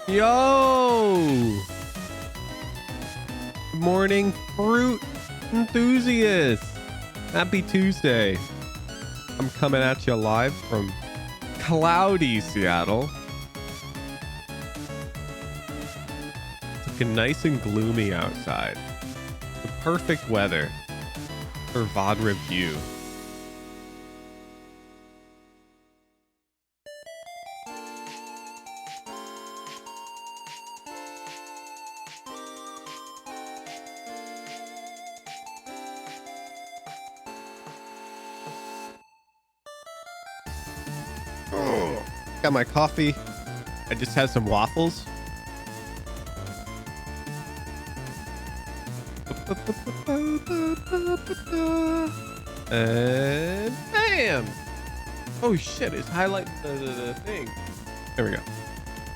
Yo! Good morning, fruit enthusiasts. Happy Tuesday. I'm coming at you live from cloudy Seattle. It's looking nice and gloomy outside. The perfect weather for VOD review. Got my coffee. I just had some waffles. And bam! Oh shit, it's highlighting the thing. There we go.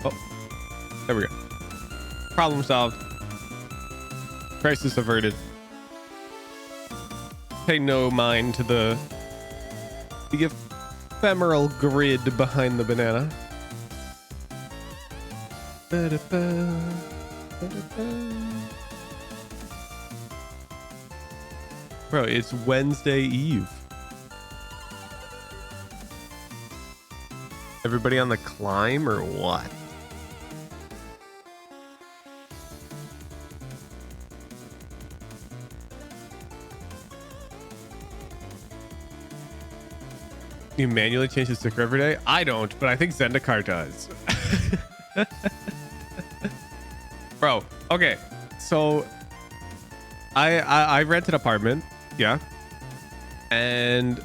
Oh, there we go. Problem solved. Crisis averted. Pay no mind to the ephemeral grid behind the banana. Bro, it's Wednesday Eve. Everybody on the climb or what? You manually change the sticker every day? I don't, but I think Zendikar does. Bro, okay. So I rent an apartment, yeah. And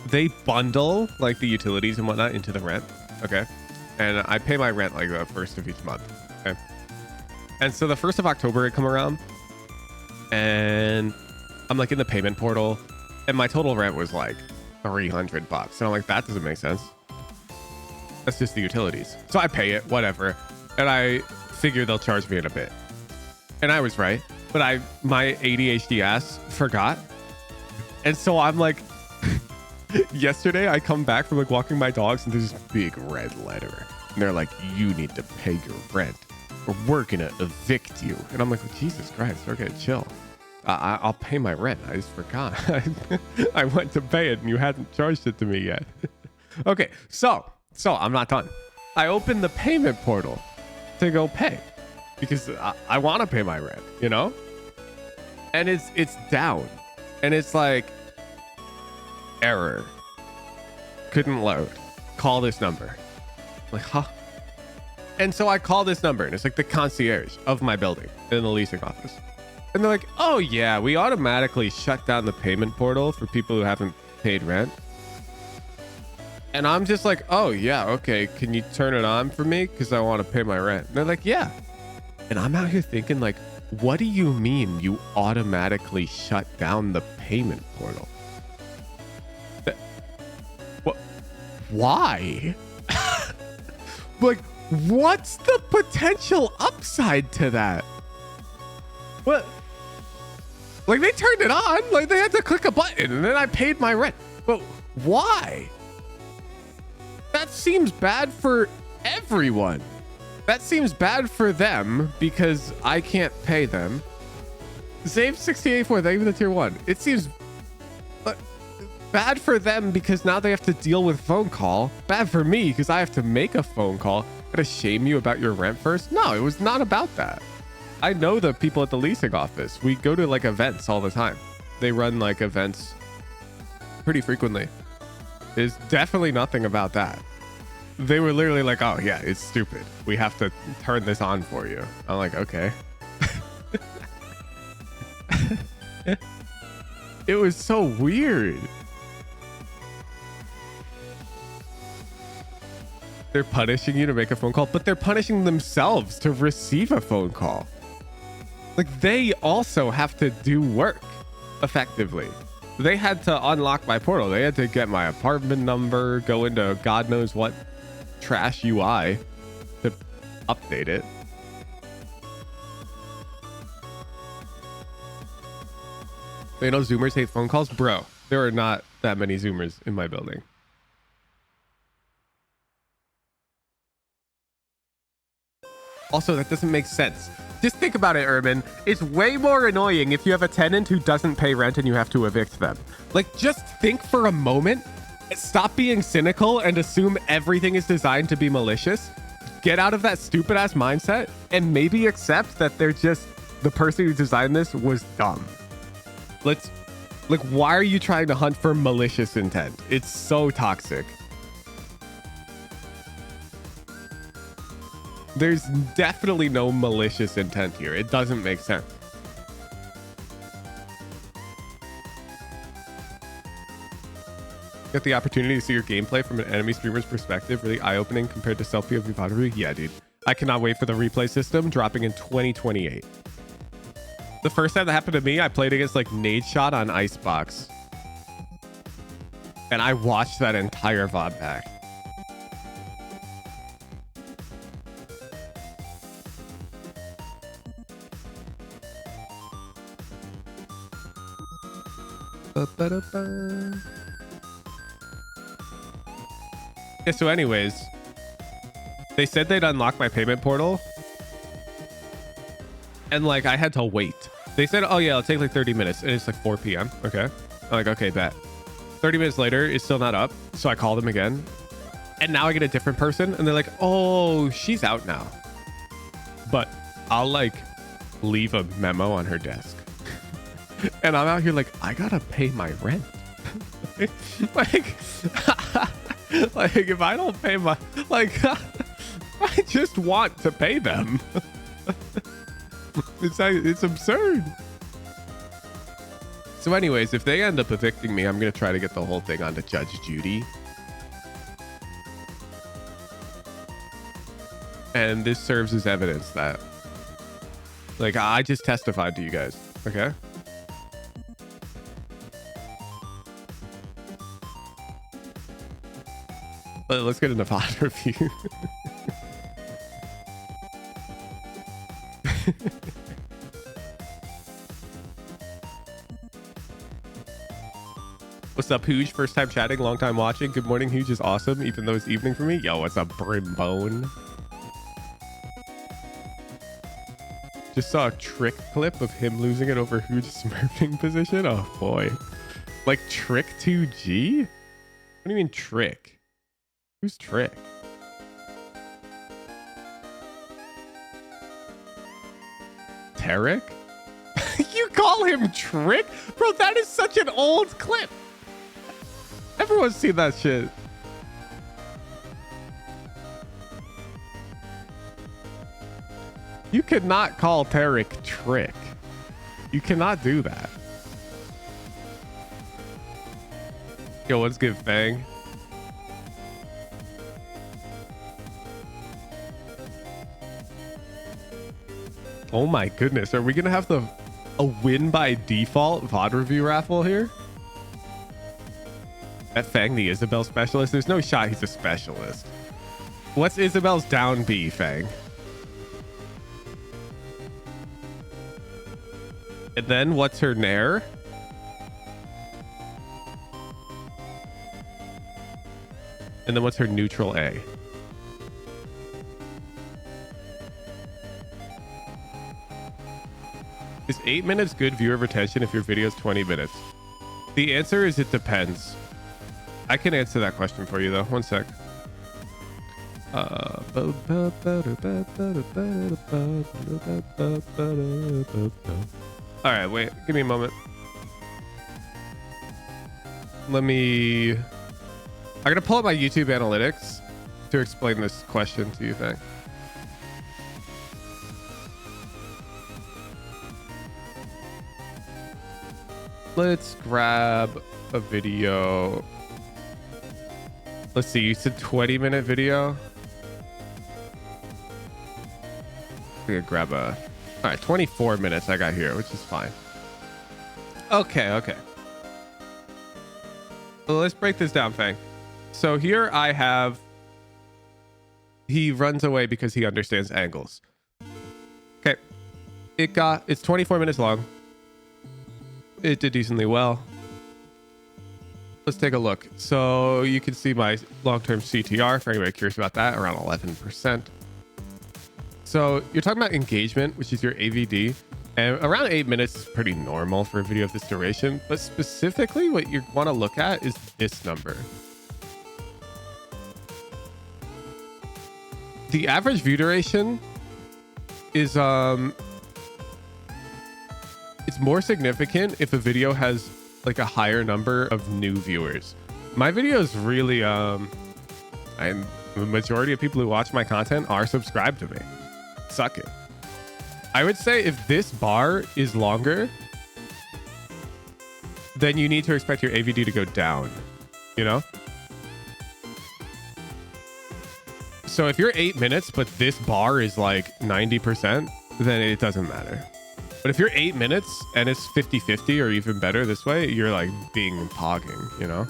they bundle like the utilities and whatnot into the rent, okay? And I pay my rent like the first of each month, okay? And so the 1st of October it come around and I'm like in the payment portal and my total rent was like $300. And I'm like, that doesn't make sense. That's just the utilities. So I pay it, whatever. And I figure they'll charge me in a bit. And I was right. But my ADHD ass forgot. And so I'm like, yesterday I come back from like walking my dogs and there's this big red letter. And they're like, you need to pay your rent or we're going to evict you. And I'm like, oh, Jesus Christ, okay, chill. I'll pay my rent. I just forgot. I went to pay it and you hadn't charged it to me yet. Okay, so I'm not done. I opened the payment portal to go pay because I want to pay my rent, you know? And it's down. And it's like, error. Couldn't load. Call this number. I'm like, huh? And so I call this number and it's like the concierge of my building in the leasing office. And they're like, oh yeah, we automatically shut down the payment portal for people who haven't paid rent. And I'm just like, oh yeah, okay. Can you turn it on for me? Because I want to pay my rent. And they're like, yeah. And I'm out here thinking like, what do you mean you automatically shut down the payment portal? What? Why? Like, what's the potential upside to that? What? Like they turned it on, like they had to click a button and then I paid my rent. But why? That seems bad for everyone. That seems bad for them because I can't pay them. Save 68.4, thank you for the tier 1. It seems bad for them because now they have to deal with phone call. Bad for me because I have to make a phone call. Gotta shame you about your rent first? No, it was not about that. I know the people at the leasing office. We go to like events all the time. They run like events pretty frequently. There's definitely nothing about that. They were literally like, oh yeah, it's stupid. We have to turn this on for you. I'm like, okay. It was so weird. They're punishing you to make a phone call, but they're punishing themselves to receive a phone call. Like they also have to do work effectively. They had to unlock my portal. They had to get my apartment number, go into God knows what trash UI to update it. You know, Zoomers hate phone calls. Bro, there are not that many Zoomers in my building. Also, that doesn't make sense. Just think about it, Urban. It's way more annoying if you have a tenant who doesn't pay rent and you have to evict them. Like, just think for a moment. Stop being cynical and assume everything is designed to be malicious. Get out of that stupid ass mindset and maybe accept that they're just the person who designed this was dumb. Like, why are you trying to hunt for malicious intent? It's so toxic. There's definitely no malicious intent here. It doesn't make sense. Get the opportunity to see your gameplay from an enemy streamer's perspective. Really eye-opening compared to self-POV VOD review. Yeah, dude. I cannot wait for the replay system dropping in 2028. The first time that happened to me, I played against like Nade Shot on Icebox. And I watched that entire VOD back. Yeah, so anyways, they said they'd unlock my payment portal. And like, I had to wait. They said, oh yeah, it'll take like 30 minutes. And it's like 4 p.m. Okay. I'm like, okay, bet. 30 minutes later, it's still not up. So I call them again. And now I get a different person. And they're like, oh, she's out now. But I'll like leave a memo on her desk. And I'm out here like, I gotta pay my rent. like, like if I don't pay my, like, I just want to pay them. It's absurd. So anyways, if they end up evicting me, I'm going to try to get the whole thing onto Judge Judy. And this serves as evidence that, like, I just testified to you guys. Okay. But let's get into VOD review. What's up, Hooge? First time chatting, long time watching. Good morning, Hooge is awesome, even though it's evening for me. Yo, what's up, Brimbone? Just saw a trick clip of him losing it over Hooge's smurfing position. Oh boy. Like Trick 2G? What do you mean Trick? Who's Trick? Tarek? You call him Trick? Bro, that is such an old clip. Everyone's seen that shit. You cannot call Tarek Trick. You cannot do that. Yo, what's good, Fang? Oh my goodness, are we gonna have a win by default VOD review raffle here? That Fang the Isabel specialist? There's no shot he's a specialist. What's Isabel's down B, Fang? And then what's her nair? And then what's her neutral A? Is 8 minutes good viewer retention if your video is 20 minutes? The answer is it depends. I can answer that question for you though. One sec. All right, wait. Give me a moment. I'm gonna pull up my YouTube analytics to explain this question to you, Fang. Let's grab a video. Let's see, you said 20-minute video. I'm gonna grab all right, 24 minutes I got here, which is fine. Okay. So let's break this down, Fang. So here I have, he runs away because he understands angles. Okay. It's 24 minutes long. It did decently well. Let's take a look. So you can see my long-term CTR for anybody curious about that, around 11%. So you're talking about engagement, which is your AVD, and around 8 minutes is pretty normal for a video of this duration. But specifically, what you want to look at is this number. The average view duration is it's more significant if a video has like a higher number of new viewers. My videos really and the majority of people who watch my content are subscribed to me. Suck it. I would say if this bar is longer, then you need to expect your AVD to go down, you know? So if you're 8 minutes, but this bar is like 90%, then it doesn't matter. But if you're 8 minutes and it's 50-50 or even better this way, you're like being pogging, you know?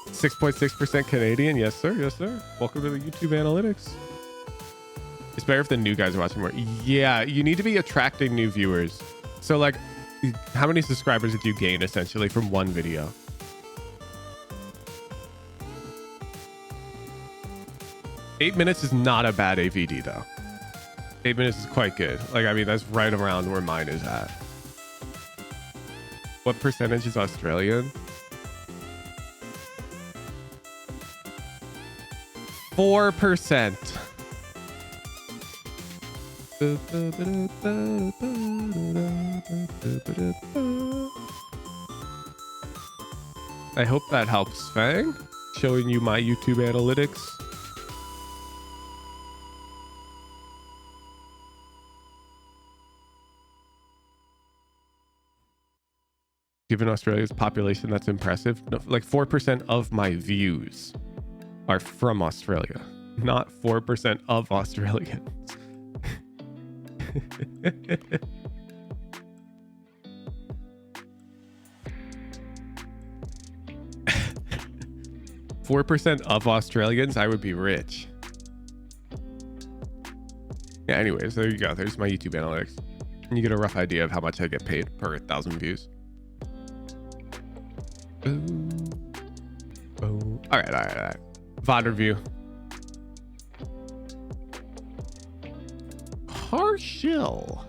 6.6% Canadian. Yes, sir. Yes, sir. Welcome to the YouTube analytics. It's better if the new guys are watching more. Yeah, you need to be attracting new viewers. So like, how many subscribers did you gain essentially from one video? Eight minutes is not a bad AVD though. 8 minutes is quite good. Like, I mean, that's right around where mine is at. What percentage is Australian? 4%. I hope that helps, Fang. Showing you my YouTube analytics. Given Australia's population, that's impressive. No, like 4% of my views are from Australia, not 4% of Australians. 4% of Australians, I would be rich. Yeah, anyways, there you go. There's my YouTube analytics. And you get a rough idea of how much I get paid per 1,000 views. Ooh. Oh. All right. VOD review. Partial.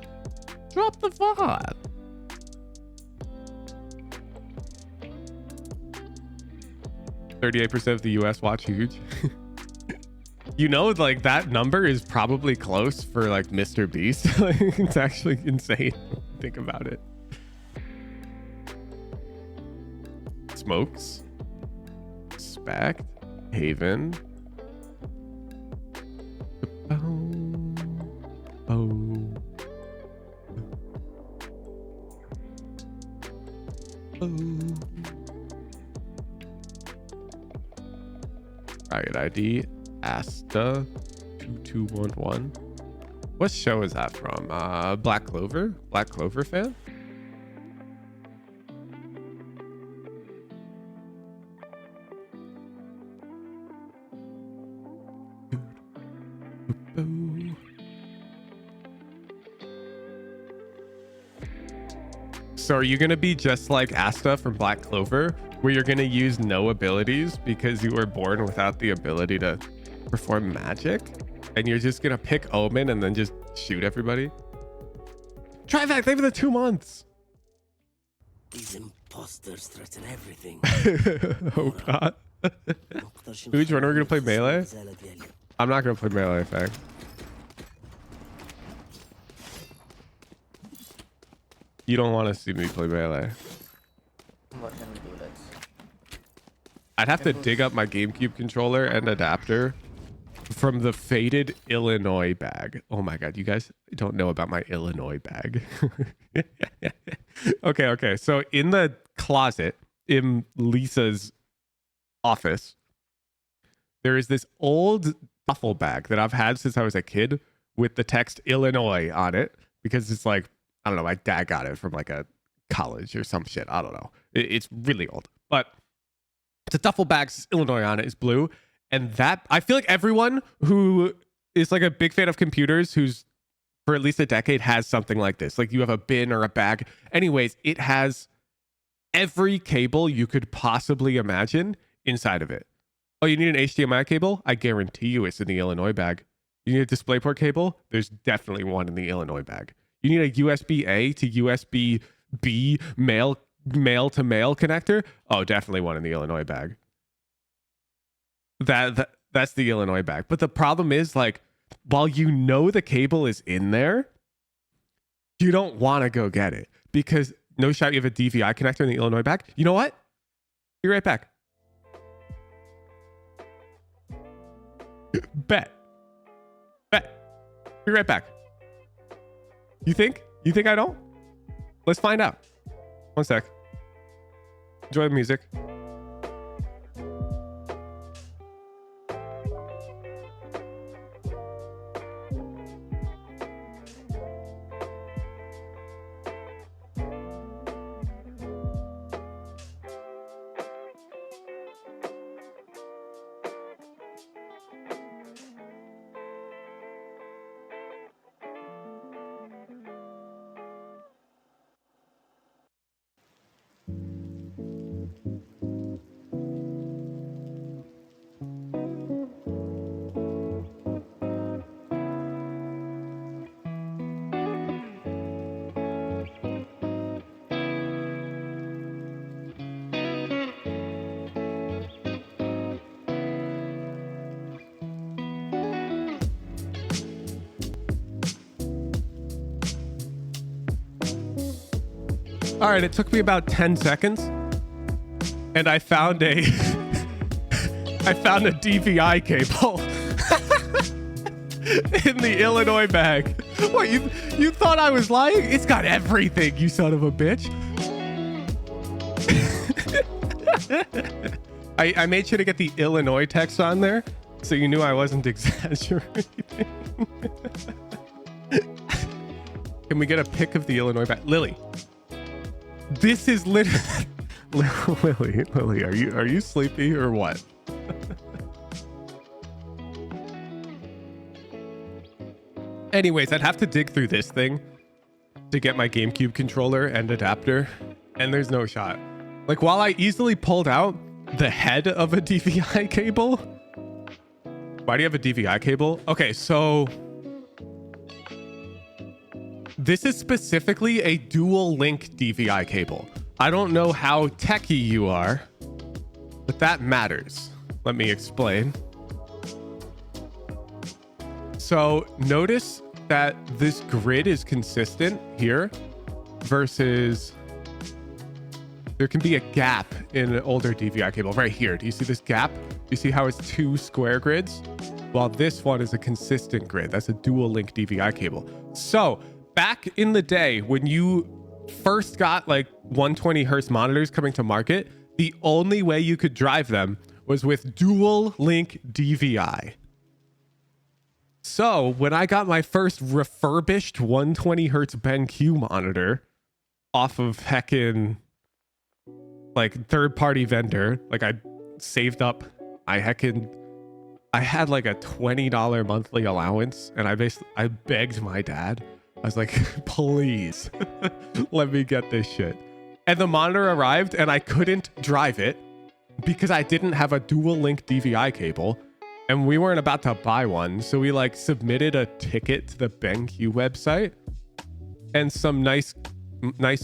Drop the VOD. %38% of the US watch huge. You know, like that number is probably close for like Mr. Beast. Like, it's actually insane. Think about it. Smokes. Spect. Haven. Riot ID. Asta 2211. What show is that from? Black Clover? Black Clover fan? So are you going to be just like Asta from Black Clover, where you're going to use no abilities because you were born without the ability to perform magic? And you're just going to pick Omen and then just shoot everybody? Trivac, thank you for the 2 months. These imposters threaten everything. Oh, God. Ooge, when are we going to play Melee? I'm not going to play Melee, Fang. You don't want to see me play Melee. What can we do? Let's. I'd have to dig up my GameCube controller and adapter from the faded Illinois bag. Oh my God, you guys don't know about my Illinois bag. Okay. So in the closet in Lisa's office, there is this old duffel bag that I've had since I was a kid with the text Illinois on it, because it's like, I don't know, my dad got it from like a college or some shit. I don't know. It's really old, but it's a duffel bag, Illinois on it, is blue. And that, I feel like everyone who is like a big fan of computers, who's for at least a decade, has something like this. Like you have a bin or a bag. Anyways, it has every cable you could possibly imagine inside of it. Oh, you need an HDMI cable? I guarantee you it's in the Illinois bag. You need a DisplayPort cable? There's definitely one in the Illinois bag. You need a USB-A to USB-B male to male connector? Oh, definitely one in the Illinois bag. That's the Illinois bag. But the problem is, like, while you know the cable is in there, you don't want to go get it because no shot you have a DVI connector in the Illinois bag. You know what? Be right back. Bet. Be right back. You think? You think I don't? Let's find out. One sec. Enjoy the music. All right, it took me about 10 seconds and I found a DVI cable in the Illinois bag. What, you thought I was lying? It's got everything, you son of a bitch. I made sure to get the Illinois text on there so you knew I wasn't exaggerating. Can we get a pic of the Illinois bag? Lily. This is literally Lily, are you sleepy or what? Anyways, I'd have to dig through this thing to get my GameCube controller and adapter, and there's no shot. Like, while I easily pulled out the head of a DVI cable. Why do you have a DVI cable? Okay, so this is specifically a dual link DVI cable. I don't know how techie you are, but that matters. Let me explain. So notice that this grid is consistent here versus there can be a gap in an older DVI cable right here. Do you see this gap? Do you see how it's two square grids? While this one is a consistent grid. That's a dual link DVI cable. So back in the day when you first got like 120 hertz monitors coming to market, the only way you could drive them was with dual link DVI. So when I got my first refurbished 120 hertz BenQ monitor off of heckin' like third-party vendor, like I saved up, I had like a $20 monthly allowance, and I begged my dad. I was like, please let me get this shit. And the monitor arrived and I couldn't drive it because I didn't have a dual link DVI cable and we weren't about to buy one. So we like submitted a ticket to the BenQ website and some nice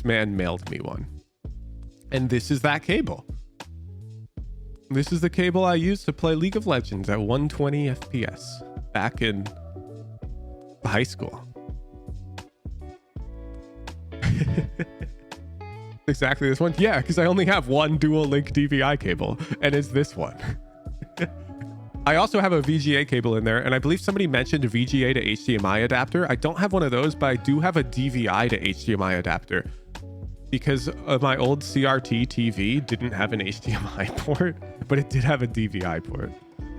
man mailed me one. And this is that cable. This is the cable I used to play League of Legends at 120 FPS back in high school. Exactly this one. Yeah, because I only have one dual link DVI cable and it's this one. I also have a VGA cable in there, and I believe somebody mentioned a VGA to HDMI adapter. I don't have one of those, but I do have a DVI to HDMI adapter because my old CRT TV didn't have an HDMI port, but it did have a DVI port.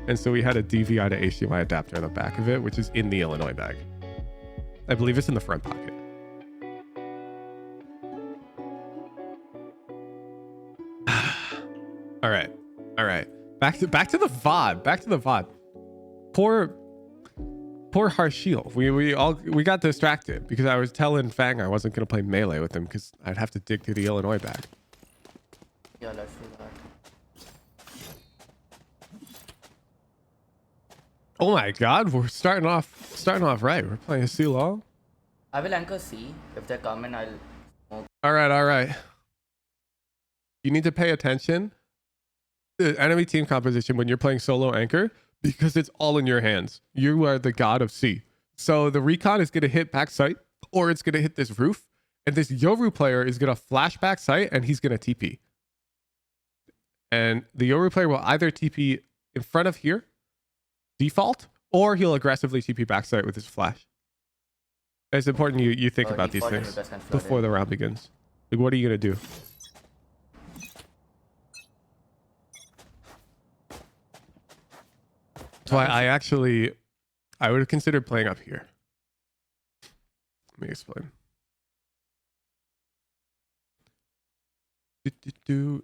And so we had a DVI to HDMI adapter on the back of it, which is in the Illinois bag. I believe it's in the front pocket. All right. Back to the VOD. Poor Harshil. We got distracted because I was telling Fang I wasn't gonna play Melee with him because I'd have to dig through the Illinois bag. Yeah, let's do that. Oh my God, we're starting off right. We're playing C long. I will anchor C. If they come in, I'll smoke. All right. You need to pay attention to enemy team composition when you're playing solo anchor because it's all in your hands. You are the god of C. So the recon is going to hit back site or it's going to hit this roof. And this Yoru player is going to flash back site and he's going to TP. And the Yoru player will either TP in front of here, default, or he'll aggressively TP back site with his flash. It's important you think about these things before the round begins. Like, what are you going to do? That's why I would have considered playing up here. Let me explain.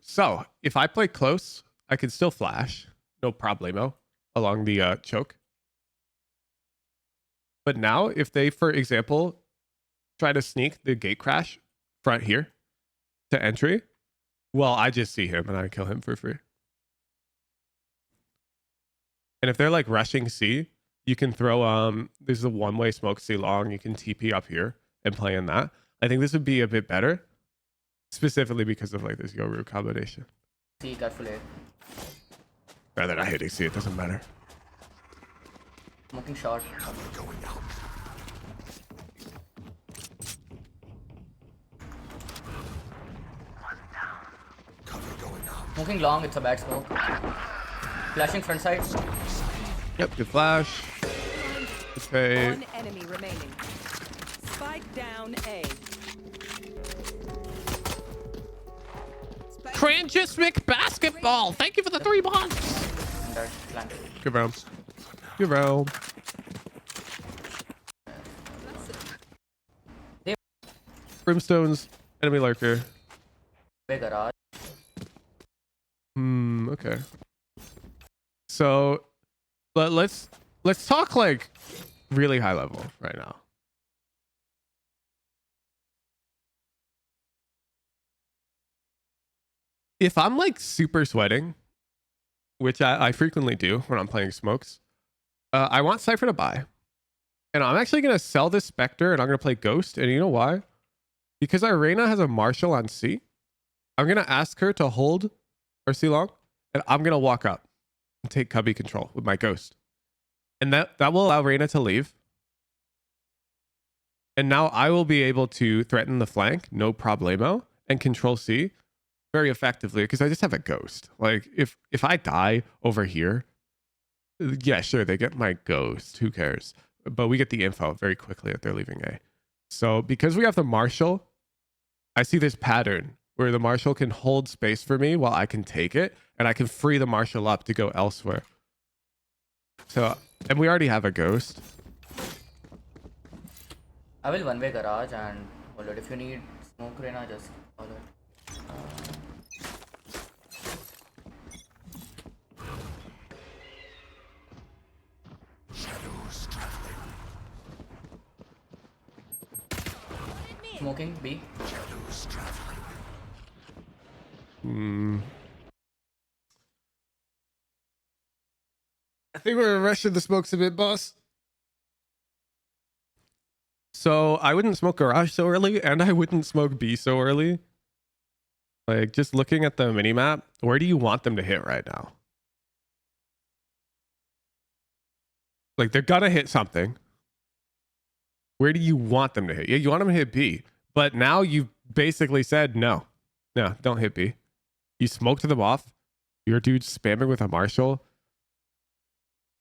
So if I play close, I can still flash, no problemo, along the choke. But now if they, for example, try to sneak the gate crash front here to entry, well, I just see him and I kill him for free. And if they're like rushing C, you can throw there's a one-way smoke C long. You can TP up here and play in that. I think this would be a bit better, specifically because of like this Yoru combination. C, carefully. Rather than hitting C, it doesn't matter. Smoking short. Smoking long, it's a bad smoke. Flashing front side. Yep, good flash. Okay. One enemy remaining. Spike down A. Transismic basketball. Thank you for the 3 months. Good round. Good round. Brimstone's enemy lurker. Big garage. Okay. So let's talk like really high level right now. If I'm like super sweating, which I frequently do when I'm playing smokes, I want Cypher to buy. And I'm actually going to sell this Spectre and I'm going to play Ghost. And you know why? Because Irena has a Marshall on C. I'm going to ask her to hold or C long. And I'm going to walk up and take cubby control with my Ghost. And that will allow Reyna to leave. And now I will be able to threaten the flank, no problemo, and control C very effectively because I just have a Ghost. Like if I die over here, yeah, sure, they get my Ghost. Who cares? But we get the info very quickly that they're leaving A. So because we have the Marshall, I see this pattern where the Marshall can hold space for me while I can take it, and I can free the Marshall up to go elsewhere. So, and we already have a Ghost. I will one-way garage and hold it. If you need smoke, Reyna, just hold it. Smoking B. I think we're rushing the smokes a bit, boss. So I wouldn't smoke garage so early, and I wouldn't smoke B so early. Like, just looking at the minimap, where do you want them to hit right now? Like, they're gonna hit something. Where do you want them to hit? Yeah, you want them to hit B. But now you've basically said, no, don't hit B. You smoked them off. Your dude's spamming with a Marshall.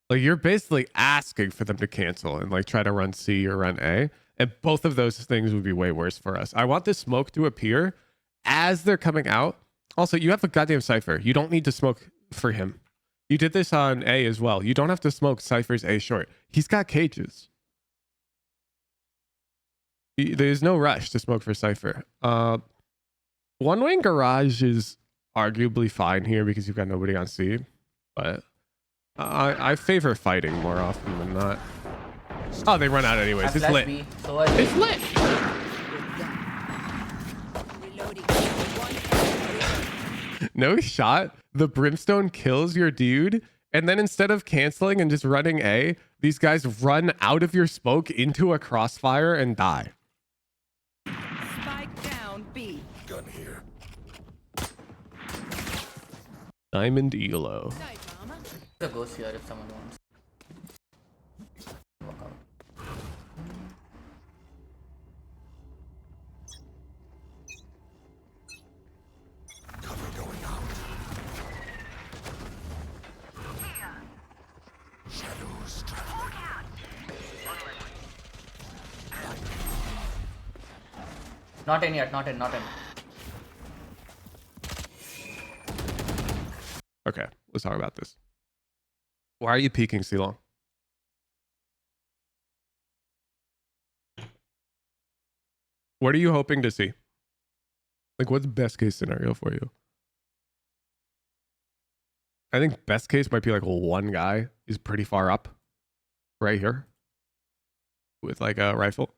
Like, you're basically asking for them to cancel and like try to run C or run A. And both of those things would be way worse for us. I want this smoke to appear as they're coming out. Also, you have a goddamn Cypher. You don't need to smoke for him. You did this on A as well. You don't have to smoke Cypher's A short. He's got cages. There's no rush to smoke for Cypher. One-way garage is arguably fine here because you've got nobody on C. But I favor fighting more often than not. Oh, they run out anyways. It's lit. B, so It's lit. No shot. The Brimstone kills your dude And then instead of canceling and just running A, these guys run out of your smoke into a crossfire and die. Spike down B. Gun here. Diamond Elo. There's a ghost here if someone wants. Walk out. Cover going out. Shadows traveling. Not in yet, not in. Okay, let's talk about this. Why are you peeking so long? What are you hoping to see? Like, what's best case scenario for you? I think best case might be like one guy is pretty far up right here with like a rifle.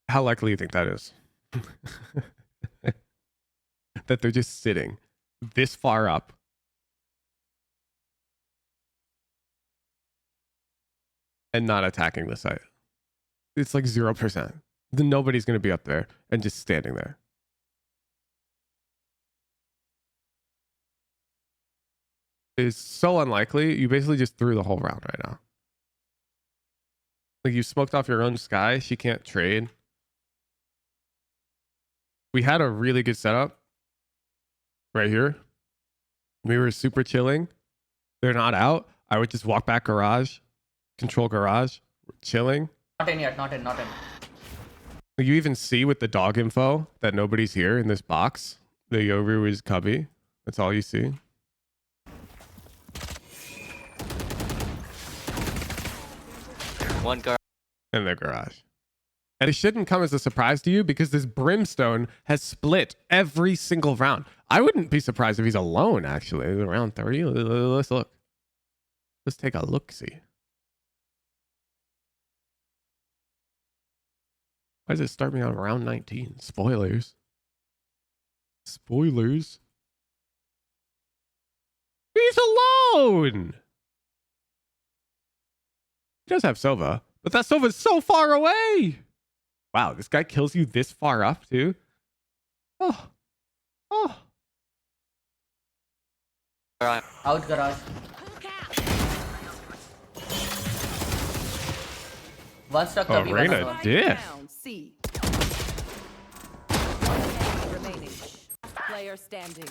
How likely do you think that is? That they're just sitting this far up and not attacking the site. It's like 0%. Then nobody's going to be up there and just standing there. It's so unlikely. You basically just threw the whole round right now. Like, you smoked off your own sky. She can't trade. We had a really good setup right here. We were super chilling. They're not out. I would just walk back garage, control garage, chilling. Not in yet, not in. You even see with the dog info that nobody's here in this box. The Yoru is cubby. That's all you see. One guard. In their garage. And it shouldn't come as a surprise to you because this Brimstone has split every single round. I wouldn't be surprised if he's alone, actually. Around 30. Let's look. Let's take a look-see. Why does it start me on round 19? Spoilers. Spoilers. He's alone! He does have Sova, but that Sova's so far away! Wow, this guy kills you this far up, too? Oh. Out garage. One stuck Oh, cubby, one Reyna alone. diff. Down C. Enemy remaining. Player standing.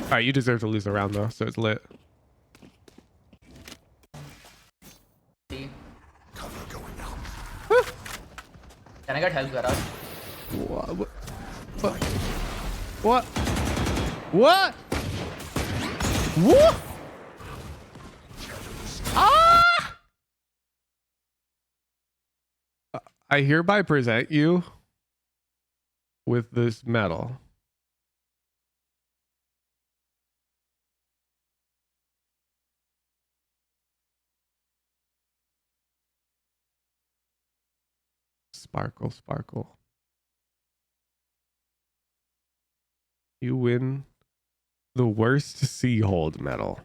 Alright, you deserve to lose the round, though, so it's lit. C. Cover going out. Can I get help garage? What? What? What? What? Ah! I hereby present you with this medal. Sparkle, sparkle. You win the worst Sea-Hold medal.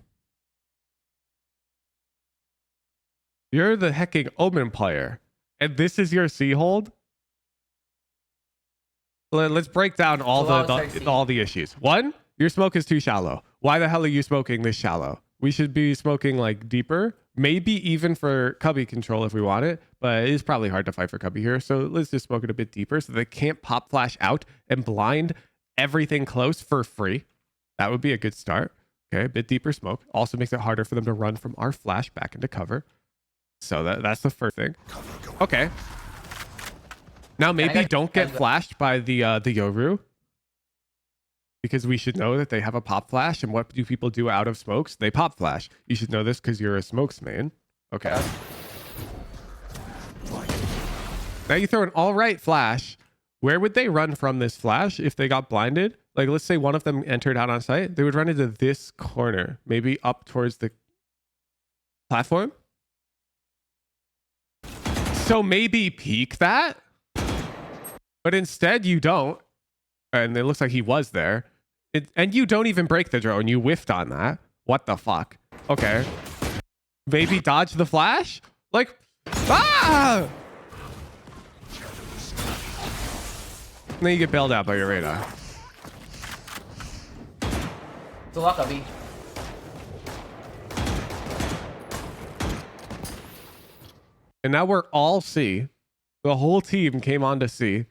You're the hecking Omen player, and this is your Sea-Hold? Let's break down all the issues. One, your smoke is too shallow. Why the hell are you smoking this shallow? We should be smoking like deeper, maybe even for cubby control if we want it, but it is probably hard to fight for cubby here. So let's just smoke it a bit deeper so they can't pop flash out and blind everything close for free. That would be a good start. Okay, a bit deeper smoke. Also makes it harder for them to run from our flash back into cover. So that's the first thing. Okay. Now maybe don't get flashed by the Yoru. Because we should know that they have a pop flash. And what do people do out of smokes? They pop flash. You should know this because you're a smokes main. Okay. Now you throw an all right flash. Where would they run from this flash if they got blinded? Like, let's say one of them entered out on site. They would run into this corner, maybe up towards the platform. So maybe peek that. But instead you don't. And it looks like he was there. And you don't even break the drone. You whiffed on that. What the fuck? Okay. Maybe dodge the flash? Like, ah! And then you get bailed out by your radar. तो हुआ कभी And now we're all C. The whole team came on to C.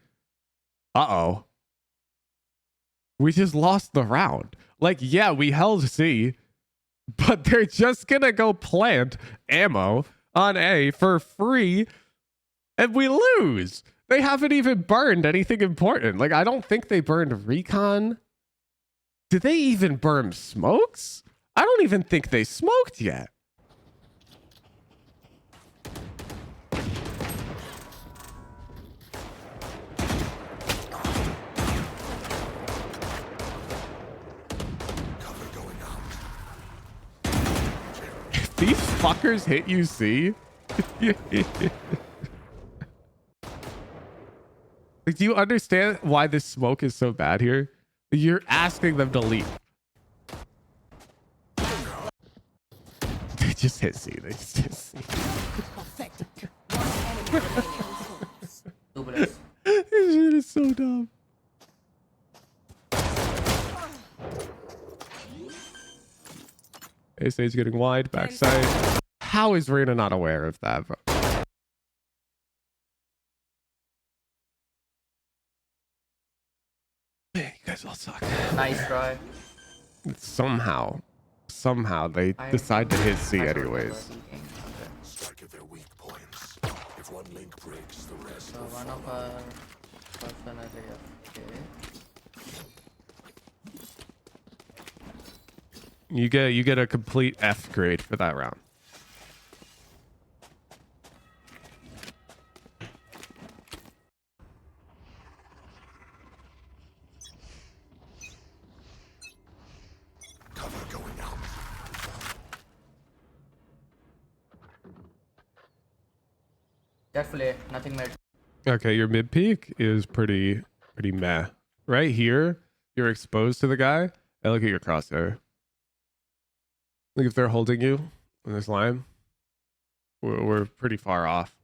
Uh-oh. We just lost the round. Like, yeah, we held C, but they're just gonna go plant ammo on A for free, and we lose. They haven't even burned anything important. Like, I don't think they burned recon. Did they even burn smokes? I don't even think they smoked yet. Cover going out. These fuckers hit you, see? Like, do you understand why this smoke is so bad here? You're asking them to leave. They just hit C. They just hit C. two bullets. This shit is so dumb. A stage getting wide, backside. How is Reyna not aware of that, bro? Man, you guys all suck. Nice try. Somehow they I- decide to hit C I thought it anyways. was leaking. Okay. Strike at their weak points. If one link breaks, the rest So will one of follow. our person is here. Okay. You get a complete F grade for that round. Cover going out. Carefully, nothing made. Okay, your mid peak is pretty meh. Right here, you're exposed to the guy. And look at your crosshair. Look, if they're holding you in this line, we're pretty far off.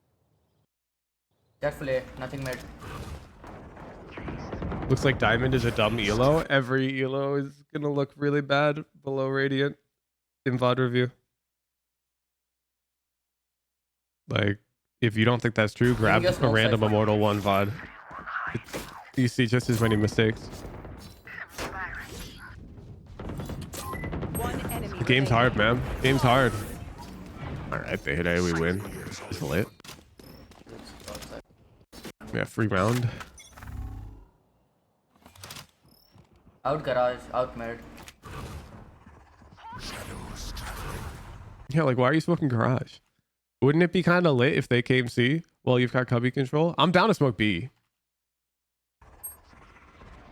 Carefully, nothing made. Looks like Diamond is a dumb elo. Every elo is gonna look really bad below Radiant in VOD review. Like, if you don't think that's true, grab guess a no random Cypher. Immortal 1 VOD. You see just as many mistakes. One enemy. The game's hard, man. Game's hard. Alright, they hit A, we win. It's lit. It's outside. Yeah, free round. Out garage, out mid. Shadows traveling. Yeah, like, why are you smoking garage? Wouldn't it be kind of lit if they came C? Well, you've got cubby control. I'm down to smoke B.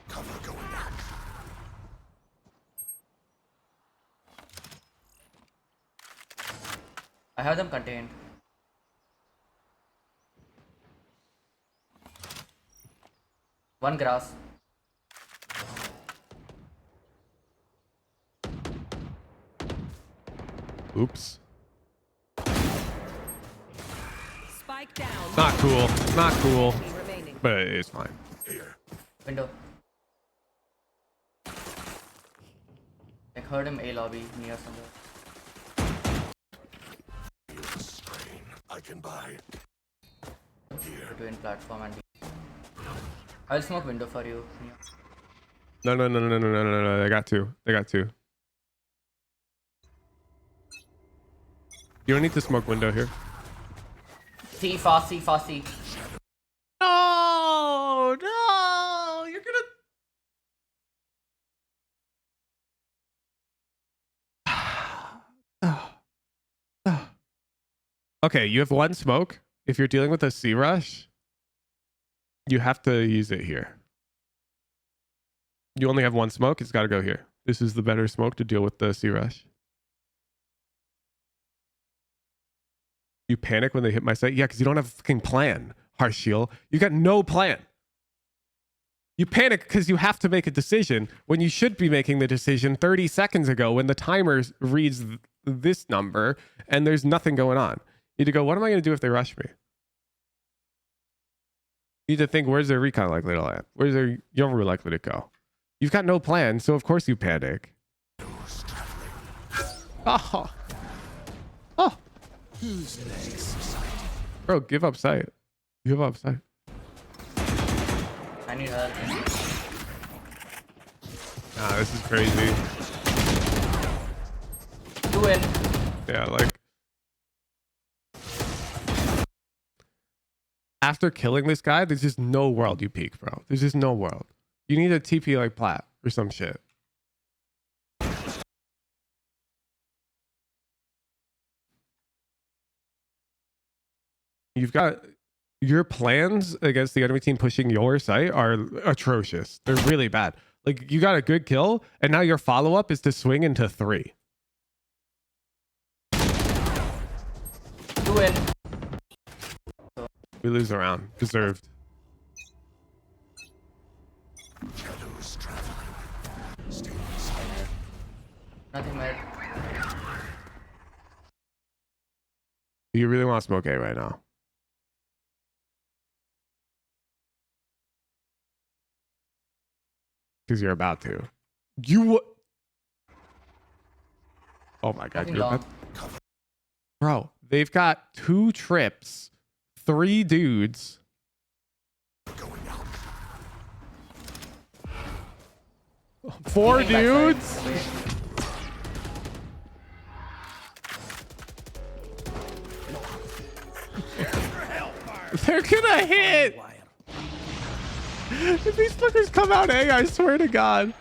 Cover going out. I have them contained. One grass. Oops. Spike down. Not cool. Not cool. Enemy remaining. But it's fine. Here. Window. Like heard him A lobby near somewhere. Feel the strain. I can buy. Here. Between platform and B. I'll smoke window for you. No. They got two. They got two. You don't need to smoke window here. C fast, C fast, C. No, you're gonna. Okay, you have one smoke. If you're dealing with a C rush, you have to use it here. You only have one smoke. It's got to go here. This is the better smoke to deal with the C rush. You panic when they hit my site? Yeah, because you don't have a fucking plan, Harsh Shield. You got no plan. You panic because you have to make a decision when you should be making the decision 30 seconds ago when the timer reads this number and there's nothing going on. You need to go, what am I going to do if they rush me? You need to think, where's their recon likely to land? Where's their Yoru likely to go? You've got no plan, so of course you panic. Oh. Oh. Bro, give up sight. Give up sight. I need help. Nah, this is crazy. 2 in. Yeah, like after killing this guy, there's just no world you peek, bro. There's just no world. You need a TP like Plat or some shit. You've got your plans against the enemy team pushing your site are atrocious. They're really bad. Like you got a good kill, and now your follow up is to swing into 3. 2 in. We lose the round. Deserved. Shadows traveling. Stay inside. Nothing mad. You really want to smoke A right now? Because you're about to. You. Oh my god, Nothing you're long. about. Bro, they've got 2 trips, 3 dudes. Going out. 4 Peeking backside. dudes. Wait. They're gonna hit. If these fuckers come out A, I swear to God.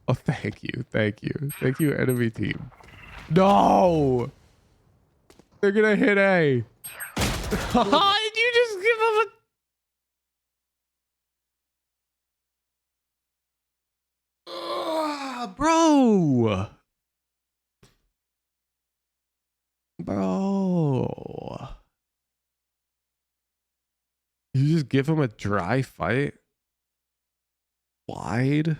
Oh, thank you. Thank you. Thank you, enemy team. No! They're gonna hit A. Did you just give them a... Bro! Bro. You just give him a dry fight? Wide?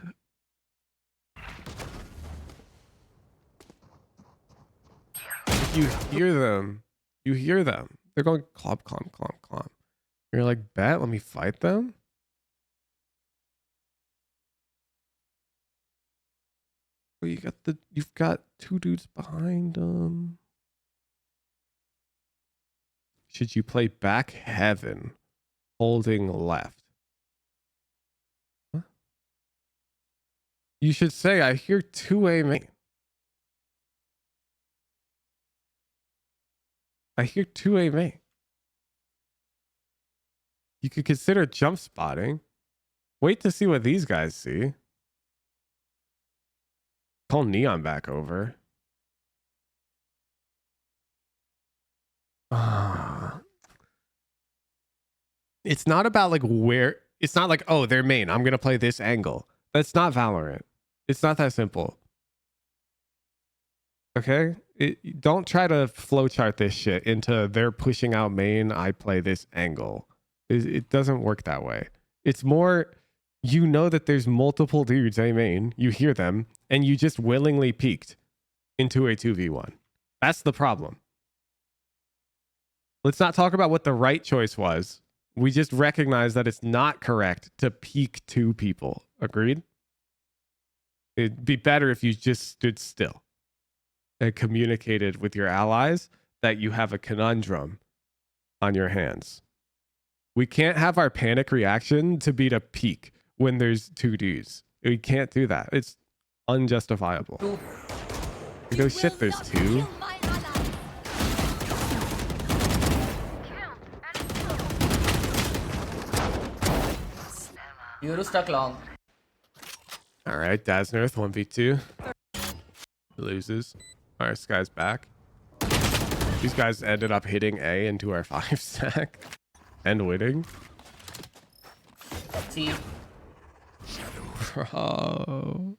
You hear them. You hear them. They're going clomp, clomp, clomp, clomp. You're like, bet, let me fight them? Well, you've got 2 dudes behind them. Should you play back heaven, holding left? Huh? You should say, I hear 2A main. I hear 2A main. You could consider jump spotting. Wait to see what these guys see. Call Neon back over. It's not about like where. It's not like, oh, they're main. I'm going to play this angle. That's not Valorant. It's not that simple. Okay? Don't try to flowchart this shit into they're pushing out main. I play this angle. It doesn't work that way. It's more, you know that there's multiple dudes A main. You hear them and you just willingly peeked into a 2v1. That's the problem. Let's not talk about what the right choice was. We just recognize that it's not correct to peek 2 people. Agreed? It'd be better if you just stood still and communicated with your allies that you have a conundrum on your hands. We can't have our panic reaction to be to peek when there's 2 dudes. We can't do that. It's unjustifiable. You go, shit, there's 2. Euro stuck long. All right, Dasnerth 1v2. Loses. All right, this guy's back. These guys ended up hitting A into our 5 stack and winning. See. Bro.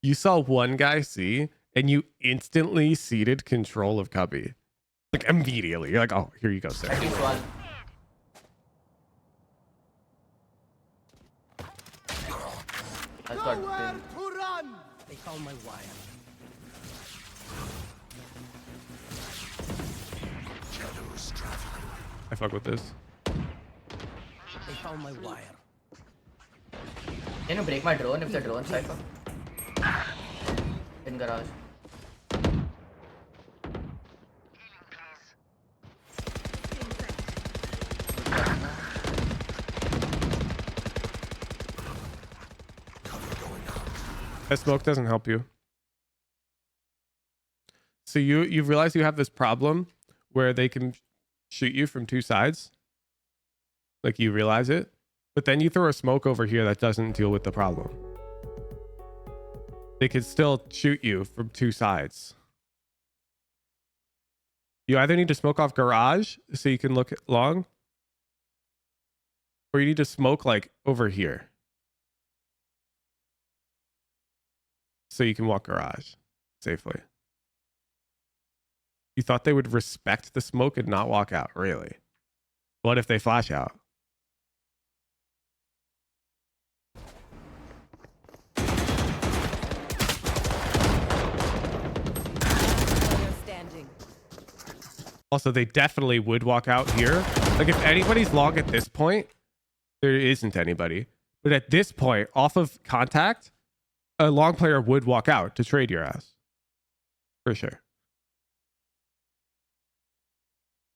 You saw one guy C and you instantly ceded control of Cubby. Like immediately. You're like, oh, here you go, sir. At least one. I got him. They found my wire. I fuck with this. They found my wire. Can you break my drone if the drone Cypher? In garage. That smoke doesn't help you. So you've realized you have this problem where they can shoot you from two sides. Like you realize it, but then you throw a smoke over here that doesn't deal with the problem. They can still shoot you from two sides. You either need to smoke off garage so you can look long, or you need to smoke like over here so you can walk garage safely. You thought they would respect the smoke and not walk out, really? What if they flash out? Standing. Also, they definitely would walk out here. Like, if anybody's long at this point, there isn't anybody. But at this point, off of contact, a long player would walk out to trade your ass. For sure.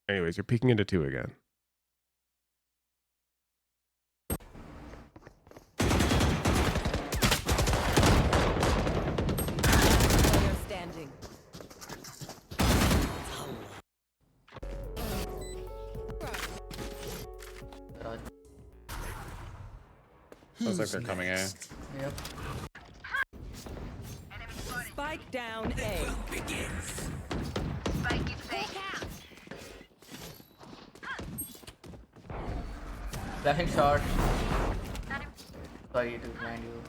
Anyways, you're peeking into two again. Standing. Garage. Looks like they're coming in. Yep. Spike down A. Flashing shot. Sorry to blind you.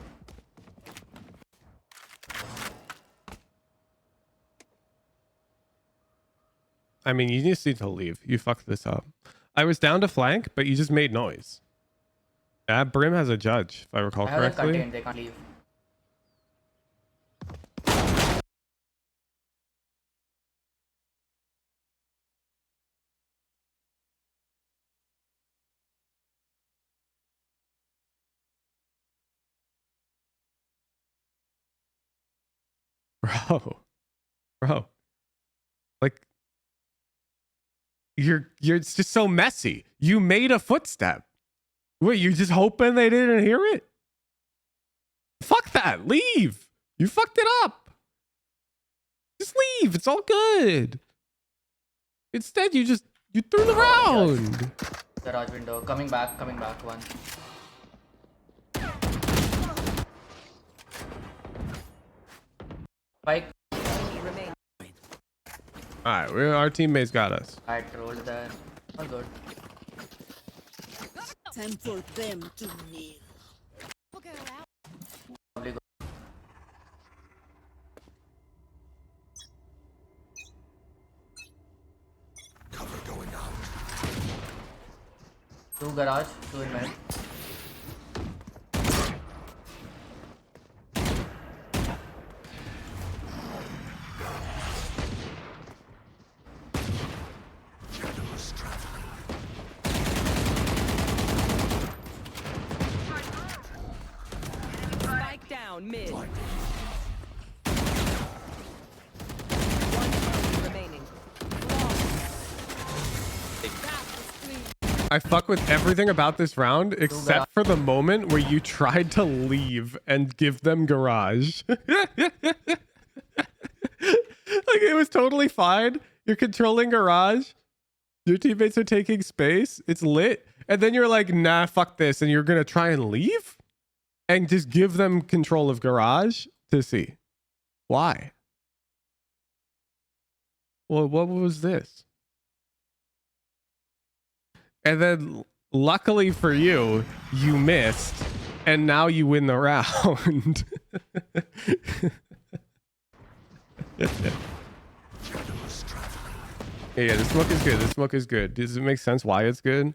I mean, you just need to leave. You fucked this up. I was down to flank, but you just made noise. Yeah, Brim has a judge, if I recall I have them correctly. contained, they can't leave. Bro, like you're it's just so messy. You made a footstep. Wait, you're just hoping they didn't hear it? Fuck that. Leave. You fucked it up. Just leave. It's all good. Instead, you threw the round. Garage window. Coming back one. Spike. Remain. All right, our teammates got us. I trolled there. All good. Time for them to kneel. Probably good. Cover going out. Two garage, two in mid. Shadows traveling. Spike down mid. Blinded. One enemy remaining. I fuck with everything about this round except for the moment where you tried to leave and give them garage. Like, it was totally fine. You're controlling garage. Your teammates are taking space. It's lit. And then you're like, nah, fuck this. And you're going to try and leave and just give them control of garage to see. Why? Well, what was this? And then luckily for you, you missed. And now you win the round. Shadows traveling. Yeah, the smoke is good. The smoke is good. Does it make sense why it's good?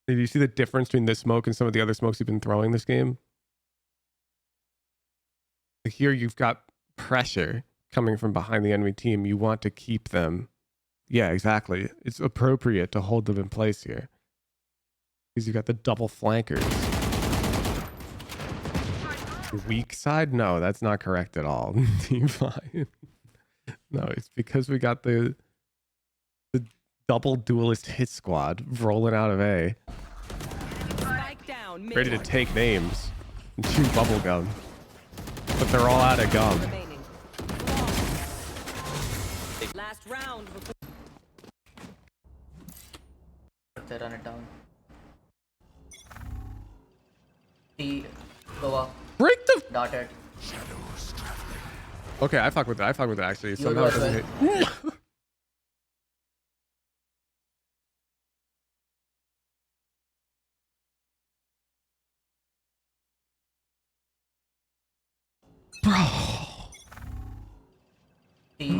Did you see the difference between this smoke and some of the other smokes you've been throwing this game? Here you've got pressure coming from behind the enemy team. You want to keep them. Yeah, exactly. It's appropriate to hold them in place here. Because you got the double flankers. Weak side? No, that's not correct at all. Team 5. No, it's because we got the double duelist hit squad rolling out of A. Spike down mid. Ready to take names and chew bubblegum. But they're all out of gum. Remaining. Last round before. They run it down. T. Go up. Break the... Darted. Okay, I fuck with that. I fuck with that actually. You Somehow it do as doesn't well. hit. Bro. T.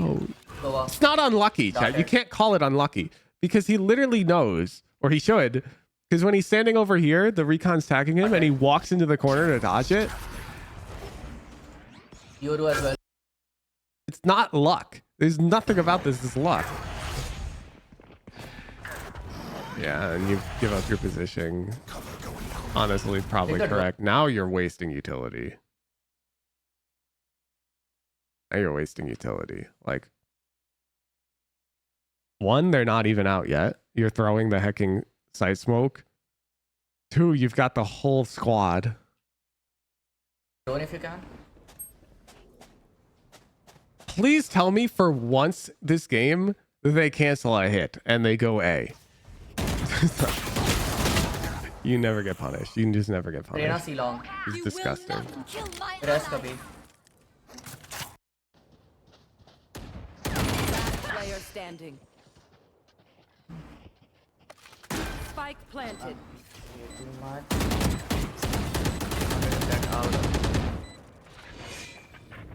Go up. It's not unlucky, Chad. You can't call it unlucky because he literally knows, or he should, because when he's standing over here, the recon's tagging him and he walks into the corner to dodge it. You do as well. It's not luck. There's nothing about this is luck. Yeah, and you give up your position. Honestly, probably Take that correct. Now you're wasting utility. Now you're wasting utility. Like, one, they're not even out yet. You're throwing the hecking site smoke. Two, you've got the whole squad. Drone if you can. Please tell me for once this game they cancel a hit and they go A. You never get punished. You just never get Reyna punished. C long. It's disgusting. Rest Kabhi. Player standing. Spike planted. Too much. I'm gonna get out.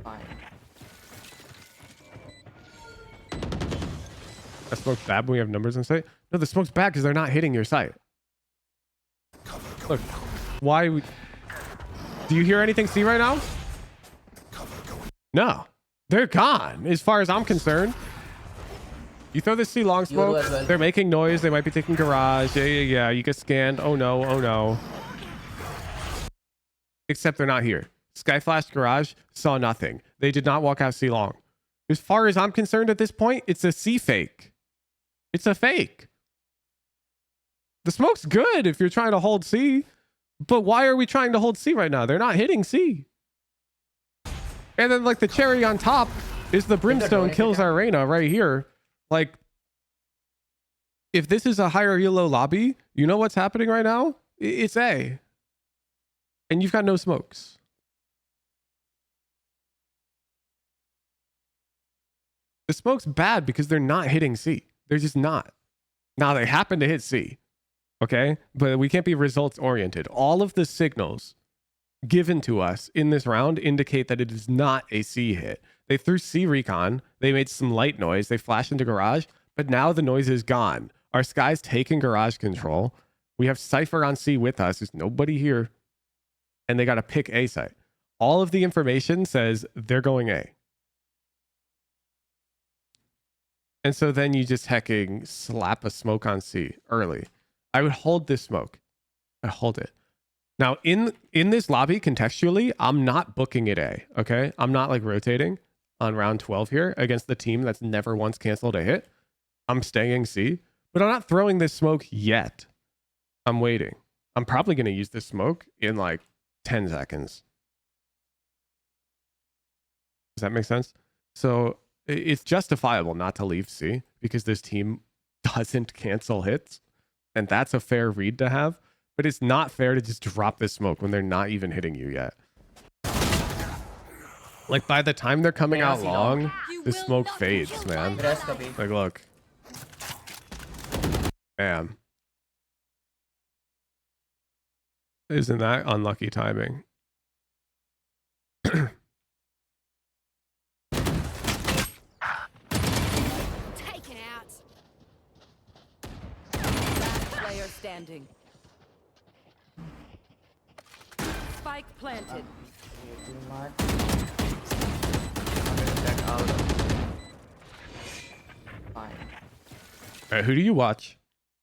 Fine. That smoke's bad when we have numbers on site? No, the smoke's bad because they're not hitting your site. Look, why would... Do you hear anything C right now? No. They're gone, as far as I'm concerned. You throw this C long smoke, as well. they're making noise, they might be taking garage. Yeah. You get scanned. Oh no. Except they're not here. Sky flashed garage, saw nothing. They did not walk out C long. As far as I'm concerned at this point, it's a C fake. It's a fake. The smoke's good if you're trying to hold C, but why are we trying to hold C right now? They're not hitting C. And then like the cherry on top is the brimstone kills our Reyna right here. Like, if this is a higher elo lobby, you know what's happening right now? It's A. And you've got no smokes. The smoke's bad because they're not hitting C. They're just not. Now they happen to hit C. Okay? But we can't be results oriented. All of the signals given to us in this round indicate that it is not a C hit. They threw C recon. They made some light noise. They flashed into garage. But now the noise is gone. Our Sky's taking garage control. We have Cypher on C with us. There's nobody here. And they got to pick A site. All of the information says they're going A. And so then you just hecking slap a smoke on C early. I would hold this smoke. I hold it. Now in this lobby contextually, I'm not booking it A. Okay. I'm not like rotating on round 12 here against the team that's never once canceled a hit. I'm staying C, but I'm not throwing this smoke yet. I'm waiting. I'm probably going to use this smoke in like 10 seconds. Does that make sense? So it's justifiable not to leave C because this team doesn't cancel hits. And that's a fair read to have. But it's not fair to just drop this smoke when they're not even hitting you yet. Like by the time they're coming out long, the smoke fades, man. Rest Kabhi. Like, look. Bam. Isn't that unlucky timing? standing. Spike planted. Way too much. I'm gonna get out. Fine. All right, who do you watch?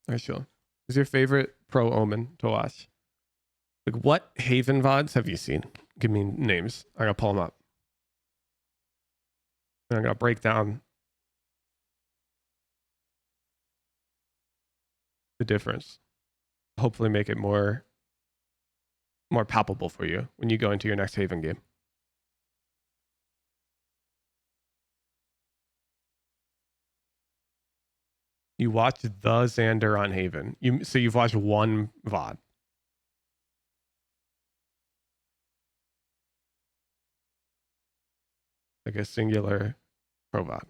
Actually, who's your favorite pro Omen to watch? Like, what Haven VODs have you seen? Give me names. I'm gonna pull them up. And I'm gonna break down the difference. Hopefully, make it more palpable for you when you go into your next Haven game. You watched the Xander on Haven. So you've watched one VOD. Like a singular pro VOD.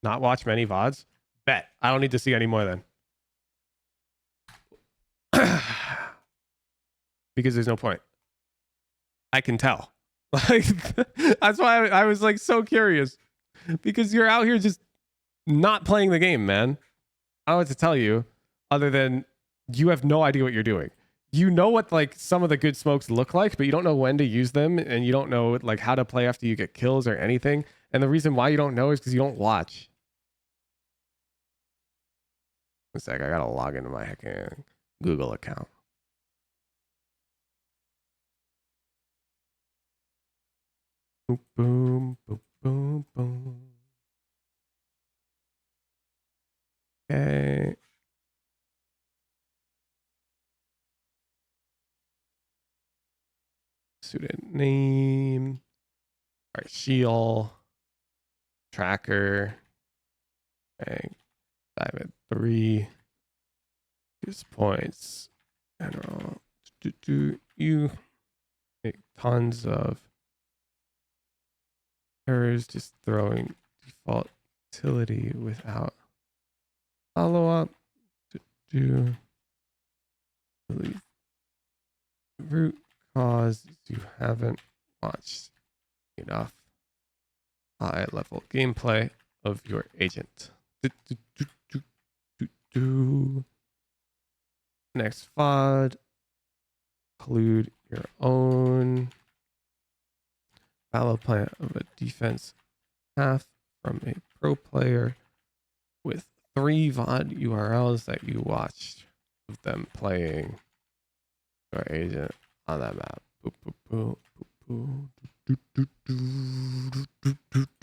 Not watch many VODs? Bet. I don't need to see any more then. Because there's no point. I can tell. Like, that's why I was like so curious. Because you're out here just not playing the game, man. I don't know what to tell you other than you have no idea what you're doing. You know what like some of the good smokes look like, but you don't know when to use them, and you don't know like how to play after you get kills or anything. And the reason why you don't know is because you don't watch. One sec, I gotta log into my heckin' Google account. Boom, boom, boom, boom, boom. Okay. Student name. All right, Shield. Tracker. Bang. 5 at 3. Use points. General. You make tons of errors just throwing default utility without follow up. Delete root cause you haven't watched enough high level gameplay of your agent. Next VOD, include your own valid plan of a defense path from a pro player with 3 VOD URLs that you watched of them playing your agent on that map. Boop, boop, boop,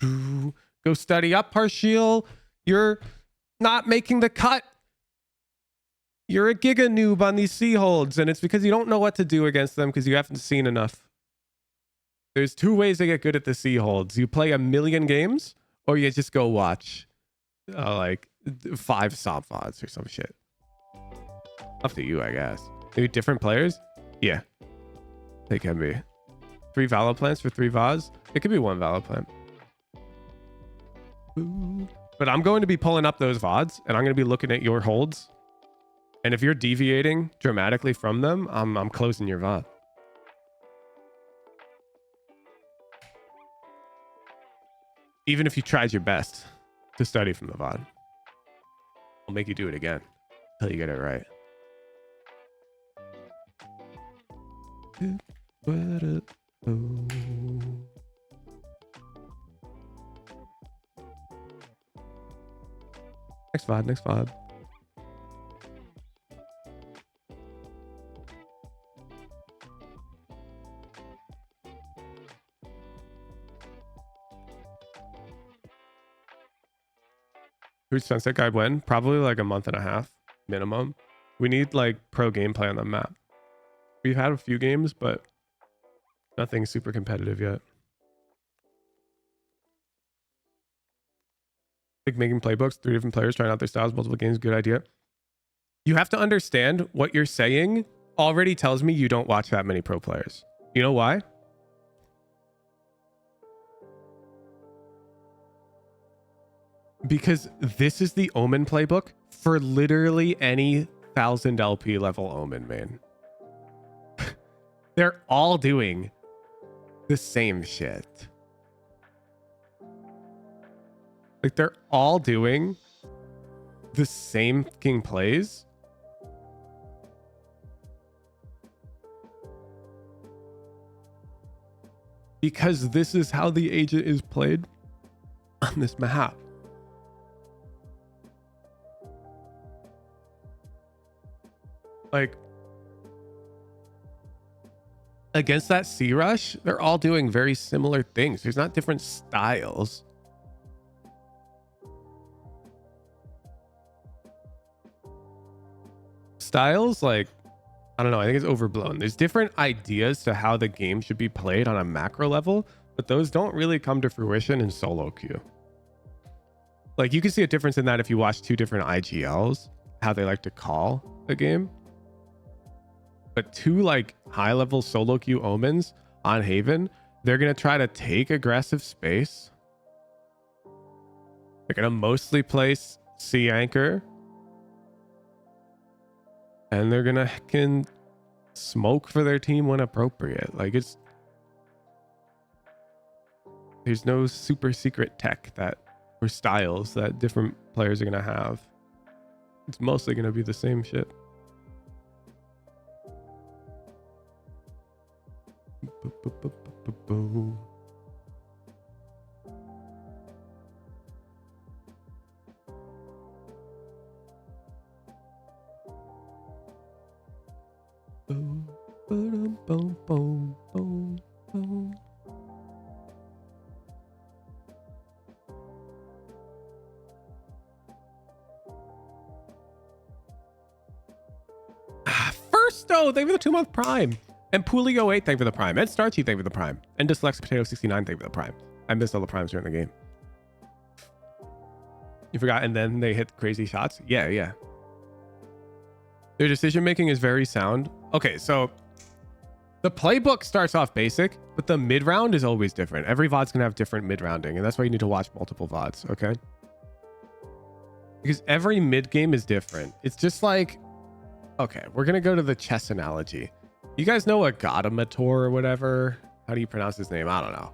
boop. Go study up, Partial. You're not making the cut. You're a giga noob on these sea holds, and it's because you don't know what to do against them because you haven't seen enough. There's 2 ways to get good at the sea holds. You play a million games, or you just go watch like 5 soft VODs or some shit. Up to you, I guess. Maybe different players? Yeah. They can be. 3 valid plans for 3 VODs? It could be 1 valid plan. But I'm going to be pulling up those VODs, and I'm going to be looking at your holds. And if you're deviating dramatically from them, I'm closing your VOD. Even if you tried your best to study from the VOD. I'll make you do it again until you get it right. Next VOD, next VOD. Who's Sunset Guide when? Probably like a month and a half minimum. We need like pro gameplay on the map. We've had a few games, but nothing super competitive yet. Like making playbooks, 3 different players trying out their styles, multiple games, good idea. You have to understand what you're saying already tells me you don't watch that many pro players. You know why? Because this is the Omen playbook for literally any 1000 LP level Omen main. They're all doing the same shit. Like they're all doing the same king plays, because this is how the agent is played on this map. Like, against that C rush, they're all doing very similar things. There's not different styles. Styles, like, I don't know, I think it's overblown. There's different ideas to how the game should be played on a macro level, but those don't really come to fruition in solo queue. Like, you can see a difference in that if you watch two different IGLs, how they like to call the game. But two like high level solo queue Omens on Haven, they're going to try to take aggressive space. They're going to mostly place C anchor. And they're going to can smoke for their team when appropriate. Like, it's, there's no super secret tech that, or styles that different players are going to have. It's mostly going to be the same shit. First, though, thank you for the 2-month Prime. And Poolio8, thank you for the Prime. And Starchy, thank you for the Prime. And Dyslexic Potato 69, thank you for the Prime. I missed all the Primes during the game. You forgot, and then they hit crazy shots? Yeah, yeah. Their decision making is very sound. Okay, so the playbook starts off basic, but the mid round is always different. Every VOD's gonna have different mid rounding, and that's why you need to watch multiple VODs, okay? Because every mid game is different. It's just like, okay, we're gonna go to the chess analogy. You guys know a Godamator or whatever? How do you pronounce his name? I don't know.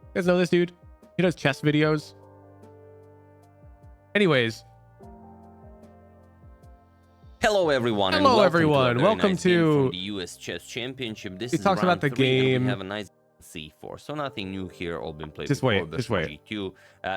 You guys know this dude? He does chess videos. Anyways. Hello everyone. Hello everyone. Welcome nice to from the US Chess Championship. This he is talks about the 3. game. We have a nice C4, so nothing new here. All been played Just before. wait, just wait. G2.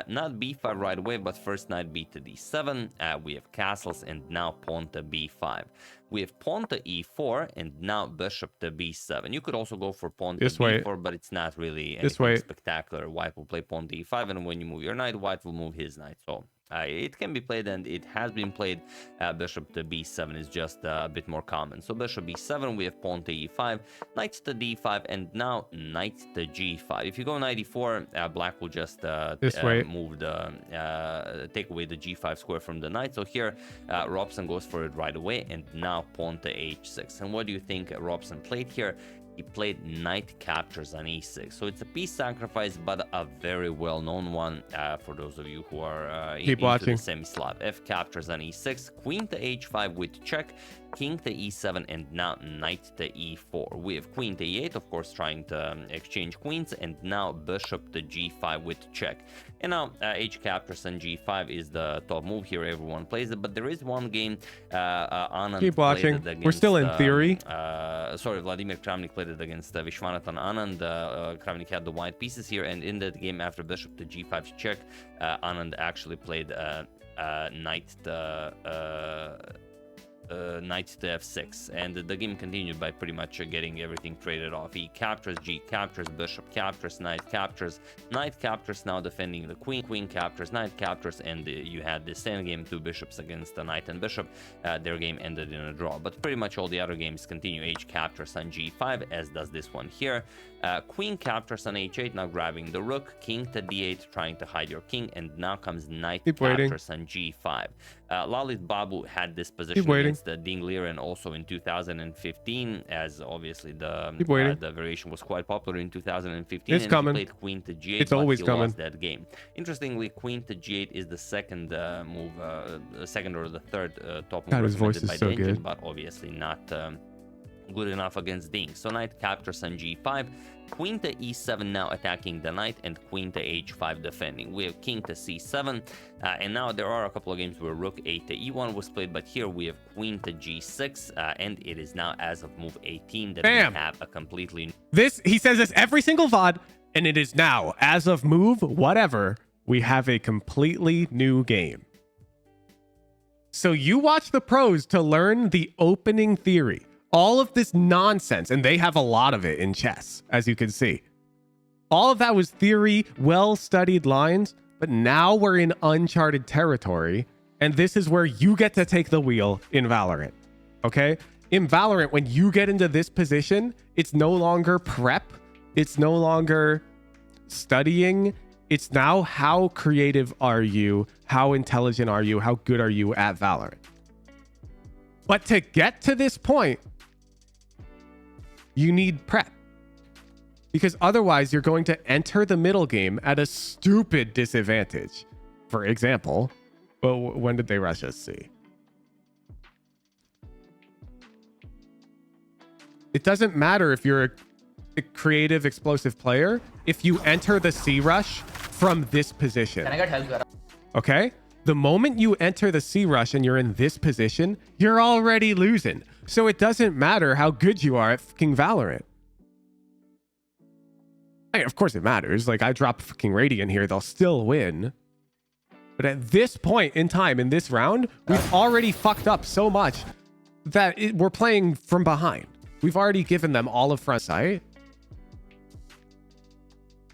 Not B5 right away, but first knight B to D7. We have castles and now pawn to B5. We have pawn to E4 and now bishop to B7. You could also go for pawn to B4, but it's not really anything spectacular. White will play pawn to E5, and when you move your knight, white will move his knight. So it can be played, and it has been played. Bishop to B7 is just a bit more common. So bishop B7, we have pawn to E5, knight to D5, and now knight to G5. If you go knight E4, black will just move the take away the G5 square from the knight. So here, Robson goes for it right away, and now pawn to H6. And what do you think Robson played here? He played knight captures on e6, so it's a piece sacrifice, but a very well-known one for those of you who are into the semi-slot. F captures on e6, queen to h5 with check, king to e7, and now knight to e4. We have queen to e8, of course, trying to exchange queens, and now bishop to g5 with check. And now h captures on g5 is the top move here. Everyone plays it, but there is one game Anand keep watching. Against, we're still in theory. Vladimir Kramnik played it against Vishwanathan Anand. Kramnik had the white pieces here, and in that game after bishop to g5 check, Anand actually played knight to f6, and the game continued by pretty much getting everything traded off. He captures, G captures, bishop captures, knight captures, now defending the queen captures, knight captures, and you had the same game, two bishops against the knight and bishop. Their game ended in a draw, but pretty much all the other games continue. H captures on g5, as does this one here. Queen captures on h8, now grabbing the rook, king to d8, trying to hide your king, and now comes knight captures on g5. Lalit Babu had this position against the Dinglier, and also in 2015, as obviously the variation was quite popular in 2015. It's coming. He played queen to g8. It's always coming. Lost that game. Interestingly, queen to g8 is the second move, second or the third top move recommended by the engine, but obviously not good enough against Ding. So knight captures on g5, queen to e7 now attacking the knight, and queen to h5 defending. We have king to c7, and now there are a couple of games where rook a to e1 was played, but here we have queen to g6, and it is now as of move 18 that Bam. we have a completely... He says this every single VOD, and it is now, as of move, whatever, we have a completely new game. So you watch the pros to learn the opening theory. All of this nonsense, and they have a lot of it in chess, as you can see. All of that was theory, well-studied lines, but now we're in uncharted territory, and this is where you get to take the wheel in Valorant, okay? In Valorant, when you get into this position, it's no longer prep, it's no longer studying, it's now how creative are you, how intelligent are you, how good are you at Valorant. But to get to this point, you need prep. Because otherwise, you're going to enter the middle game at a stupid disadvantage. For example, well, when did they rush us? See. It doesn't matter if you're a creative, explosive player if you enter the C rush from this position. Can I get help, Garage? Okay? The moment you enter the C rush and you're in this position, you're already losing. So it doesn't matter how good you are at fucking Valorant. I mean, of course it matters. Like, I drop fucking Radiant here, they'll still win. But at this point in time, in this round, we've already fucked up so much that we're playing from behind. We've already given them all of front sight.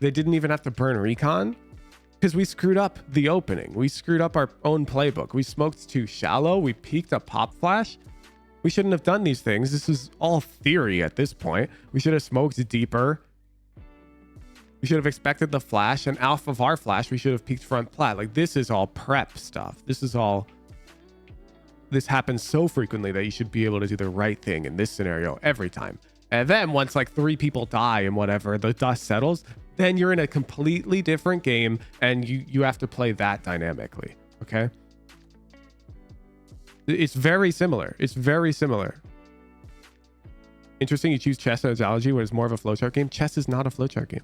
They didn't even have to burn recon because we screwed up the opening. We screwed up our own playbook. We smoked too shallow. We peeked a pop flash. We shouldn't have done these things. This is all theory at this point. We should have smoked deeper. We should have expected the flash, and off of our flash, we should have peeked front plat. Like, this is all prep stuff. This happens so frequently that you should be able to do the right thing in this scenario every time. And then once like 3 people die and whatever, the dust settles, then you're in a completely different game, and you have to play that dynamically. Okay. It's very similar. It's very similar. Interesting you choose chess analogy when it's more of a flowchart game. Chess is not a flowchart game.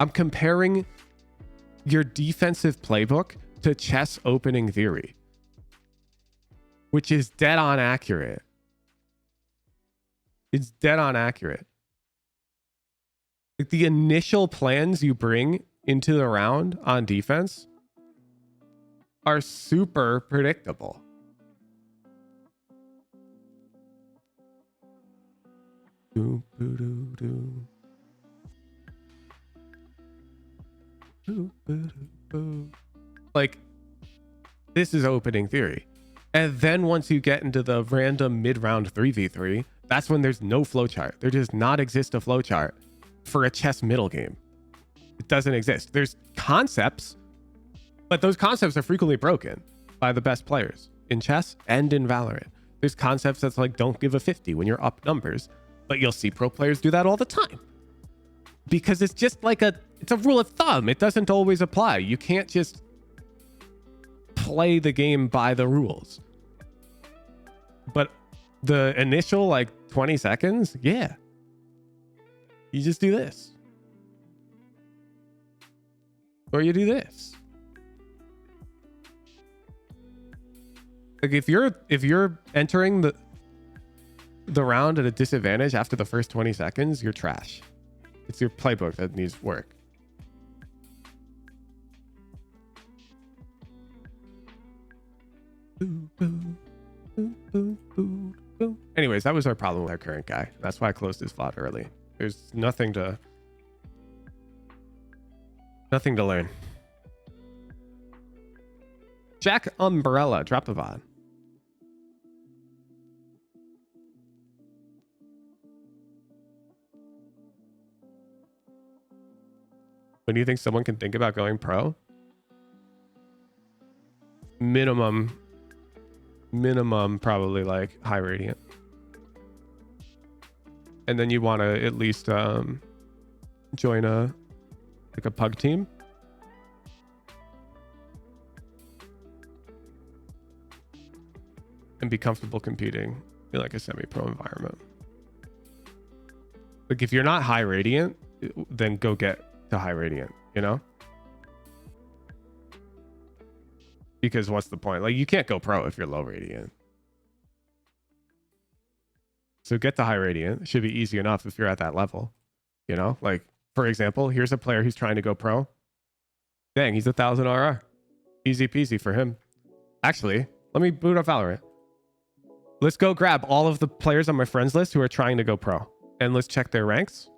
I'm comparing your defensive playbook to chess opening theory, which is dead on accurate. It's dead on accurate. Like, the initial plans you bring into the round on defense are super predictable. Do, boo, do, do. Boo, boo, boo. Like, this is opening theory. And then once you get into the random mid-round 3v3, that's when there's no flowchart. There does not exist a flowchart for a chess middle game. It doesn't exist. There's concepts, but those concepts are frequently broken by the best players in chess and in Valorant. There's concepts that's like, don't give a 50 when you're up numbers, but you'll see pro players do that all the time because it's just like it's a rule of thumb. It doesn't always apply. You can't just play the game by the rules. But the initial like 20 seconds, yeah, you just do this, or you do this. Like, if you're entering the round at a disadvantage after the first 20 seconds, you're trash. It's your playbook that needs work. Boo, boo, boo, boo, boo, boo. Anyways, that was our problem with our current guy. That's why I closed this VOD early. There's nothing to learn. Jack Umbrella, drop the VOD. When do you think someone can think about going pro? Minimum probably like high Radiant. And then you want to at least join a pug team. And be comfortable competing in like a semi-pro environment. Like if you're not high radiant, then go get to high radiant, you know? Because what's the point? Like you can't go pro if you're low radiant. So get to high radiant. It should be easy enough if you're at that level. You know, like for example, here's a player who's trying to go pro. Dang, he's 1,000 RR. Easy peasy for him. Actually, let me boot up Valorant. Let's go grab all of the players on my friends list who are trying to go pro. And let's check their ranks.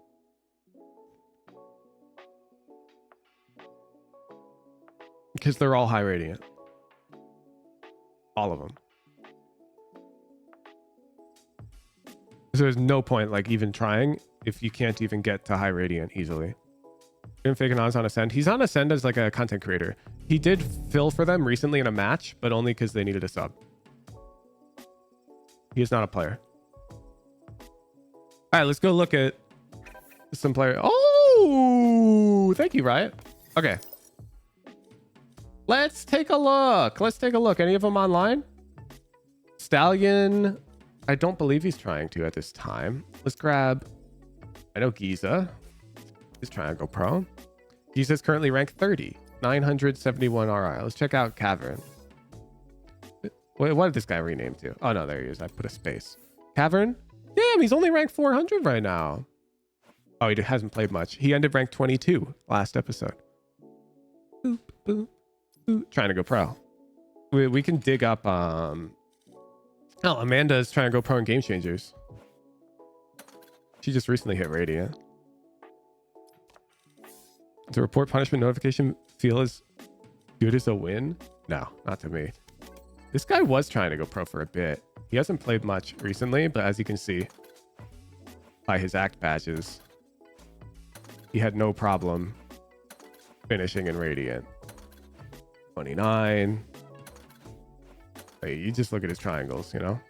Because they're all high radiant. All of them. So there's no point like even trying if you can't even get to high radiant easily. Fakenon's on Ascend. He's on Ascend as like a content creator. He did fill for them recently in a match, but only because they needed a sub. He is not a player. All right, let's go look at some player. Oh, thank you, Riot. Okay. Let's take a look. Let's take a look. Any of them online? Stallion. I don't believe he's trying to at this time. Let's grab. I know Giza is trying to go pro. Giza's currently ranked 30, 971 RI. Let's check out Cavern. Wait, what did this guy rename to? Oh no, there he is. I put a space. Cavern. Damn, he's only ranked 400 right now. Oh, he hasn't played much. He ended ranked 22 last episode. Boop, boop, boop. Trying to go pro. We can dig up. Oh, Amanda is trying to go pro in Game Changers. She just recently hit Radiant. Does a report punishment notification feel as good as a win? No, not to me. This guy was trying to go pro for a bit. He hasn't played much recently, but as you can see by his act badges, he had no problem finishing in Radiant. 29. Like, you just look at his triangles, you know?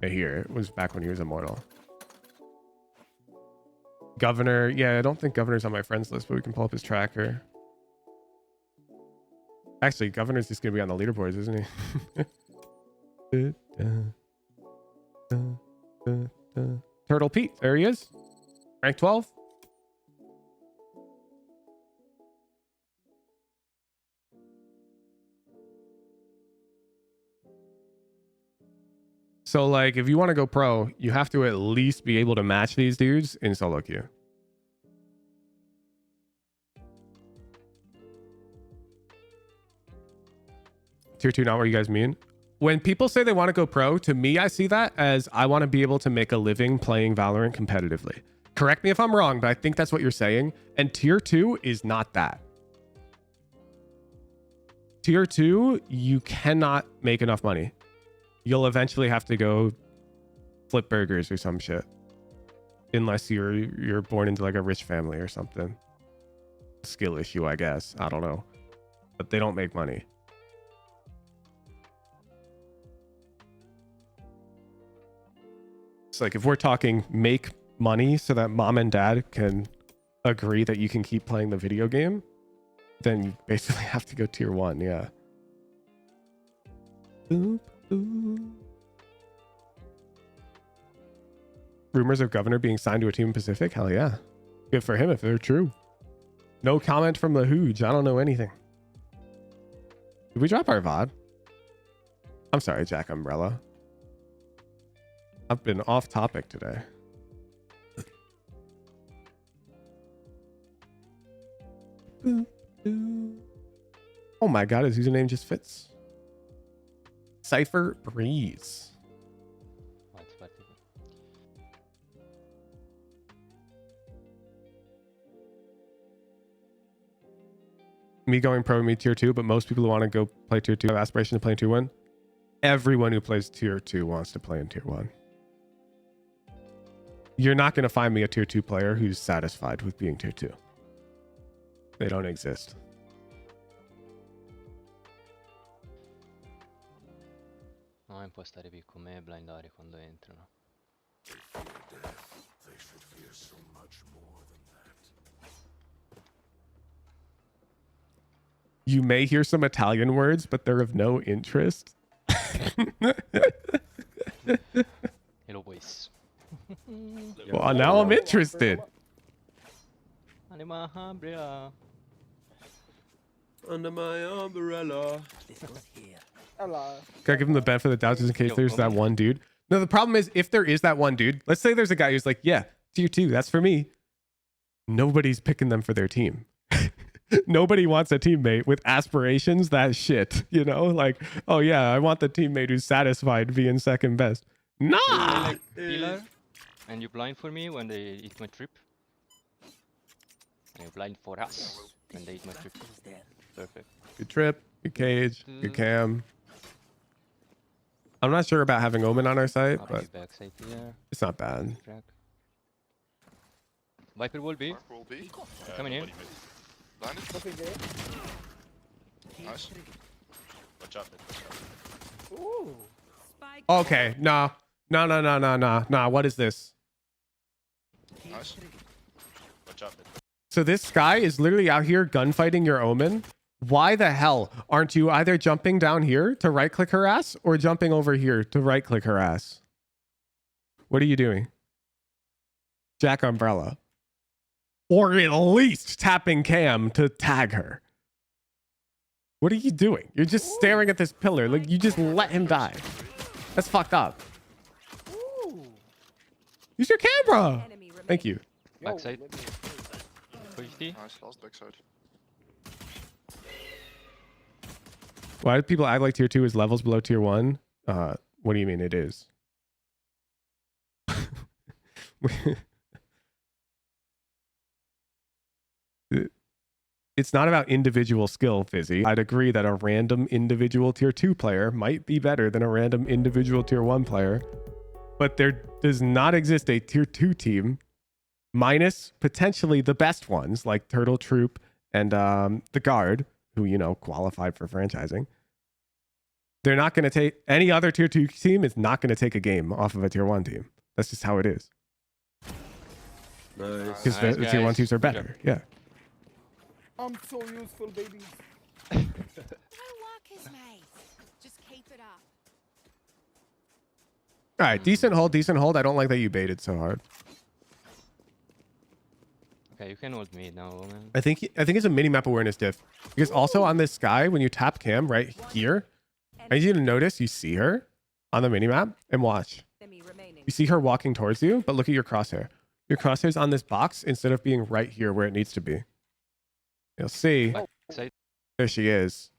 And here, it was back when he was immortal. Governor. Yeah, I don't think Governor's on my friends list, but we can pull up his tracker. Actually, Governor's just going to be on the leaderboards, isn't he? Turtle Pete. There he is. Rank 12. So, like, if you want to go pro, you have to at least be able to match these dudes in solo queue. Tier 2, not what you guys mean. When people say they want to go pro, to me, I see that as I want to be able to make a living playing Valorant competitively. Correct me if I'm wrong, but I think that's what you're saying. And tier 2 is not that. Tier 2, you cannot make enough money. You'll eventually have to go flip burgers or some shit. Unless you're born into like a rich family or something. Skill issue, I guess. I don't know. But they don't make money. It's like if we're talking make money so that mom and dad can agree that you can keep playing the video game, then you basically have to go tier 1, yeah. Boop, boop. Rumors of Governor being signed to a Team Pacific? Hell yeah. Good for him if they're true. No comment from the Hooge. I don't know anything. Did we drop our VOD? I'm sorry, Jack Umbrella. I've been off topic today. Oh my god, his username just fits. Cypher Breeze. Me going pro, me tier 2, but most people who want to go play tier 2 have aspiration to play in tier 1. Everyone who plays tier 2 wants to play in tier 1. You're not going to find me a tier 2 player who's satisfied with being tier 2. They don't exist. No, impostare più come blindare quando entrano. They fear death. They should fear so much more than that. You may hear some Italian words, but they're of no interest. Hello boys. Well, now I'm interested. Anima umbrella. Under my umbrella. Gotta give him the benefit of the doubt just in case Yo, there's that Omen. one dude. No, the problem is if there is that one dude, let's say there's a guy who's like, yeah, tier 2, that's for me. Nobody's picking them for their team. Nobody wants a teammate with aspirations that shit, you know? Like, oh yeah, I want the teammate who's satisfied being second best. Nah! Like pillar, and you blind for me when they eat my trip. And you blind for us when they eat my trip. Perfect. Good trip, good cage, good cam. I'm not sure about having Omen on our site, I'll but be backside here. it's not bad. Track. Viper will be. Will be. Coming in. Blinded. Nice. Watch out. Spike Okay, nah. Nah. What is this? Nice. Watch out. So this guy is literally out here gunfighting your Omen. Why the hell aren't you either jumping down here to right click her ass or jumping over here to right click her ass? What are you doing? Jack Umbrella. Or at least tapping cam to tag her. What are you doing? You're just staring at this pillar. Like, you just let him die. That's fucked up. Use your camera. enemy remaining. Thank you. Backside. 50. Nice. Last backside. Why do people act like tier 2 is levels below tier 1? What do you mean it is? It's not about individual skill, Fizzy. I'd agree that a random individual tier 2 player might be better than a random individual tier 1 player. But there does not exist a tier 2 team minus potentially the best ones like Turtle Troop and the Guard, who, you know, qualified for franchising. They're not going to take any other tier 2 team is not going to take a game off of a tier 1 team. That's just how it is. Nice. Because Nice, the tier 1 guys. teams are Good better. Yeah. I'm so useful, babies. No work is made. Just keep it up. All right. Decent hold. I don't like that you baited so hard. Okay, you can hold me now, man. I think it's a mini map awareness diff. Because also on this guy, when you tap cam right here, I need you to notice you see her on the mini map and watch. Enemy remaining. You see her walking towards you, but look at your crosshair. Your crosshair's on this box instead of being right here where it needs to be. You'll see. Backside. There she is.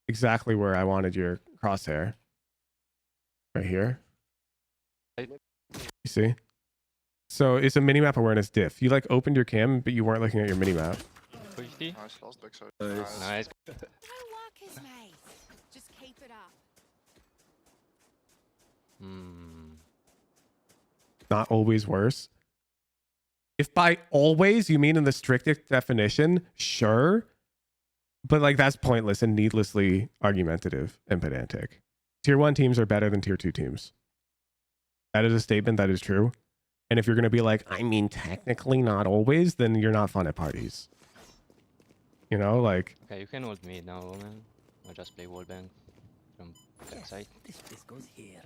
Exactly where I wanted your crosshair. Right here. You see? So it's a minimap awareness diff. You like opened your cam, but you weren't looking at your minimap. 50. Nice. Last backside. Nice. Nice. No work is made. Just keep it up. Not always worse. If by always you mean in the strictest definition, sure. But like that's pointless and needlessly argumentative and pedantic. Tier 1 teams are better than tier 2 teams. That is a statement that is true. And if you're going to be like, I mean, technically not always, then you're not fun at parties. You know, like, Okay, you can hold me now, man. I'll just play wallbang from backside. This goes here.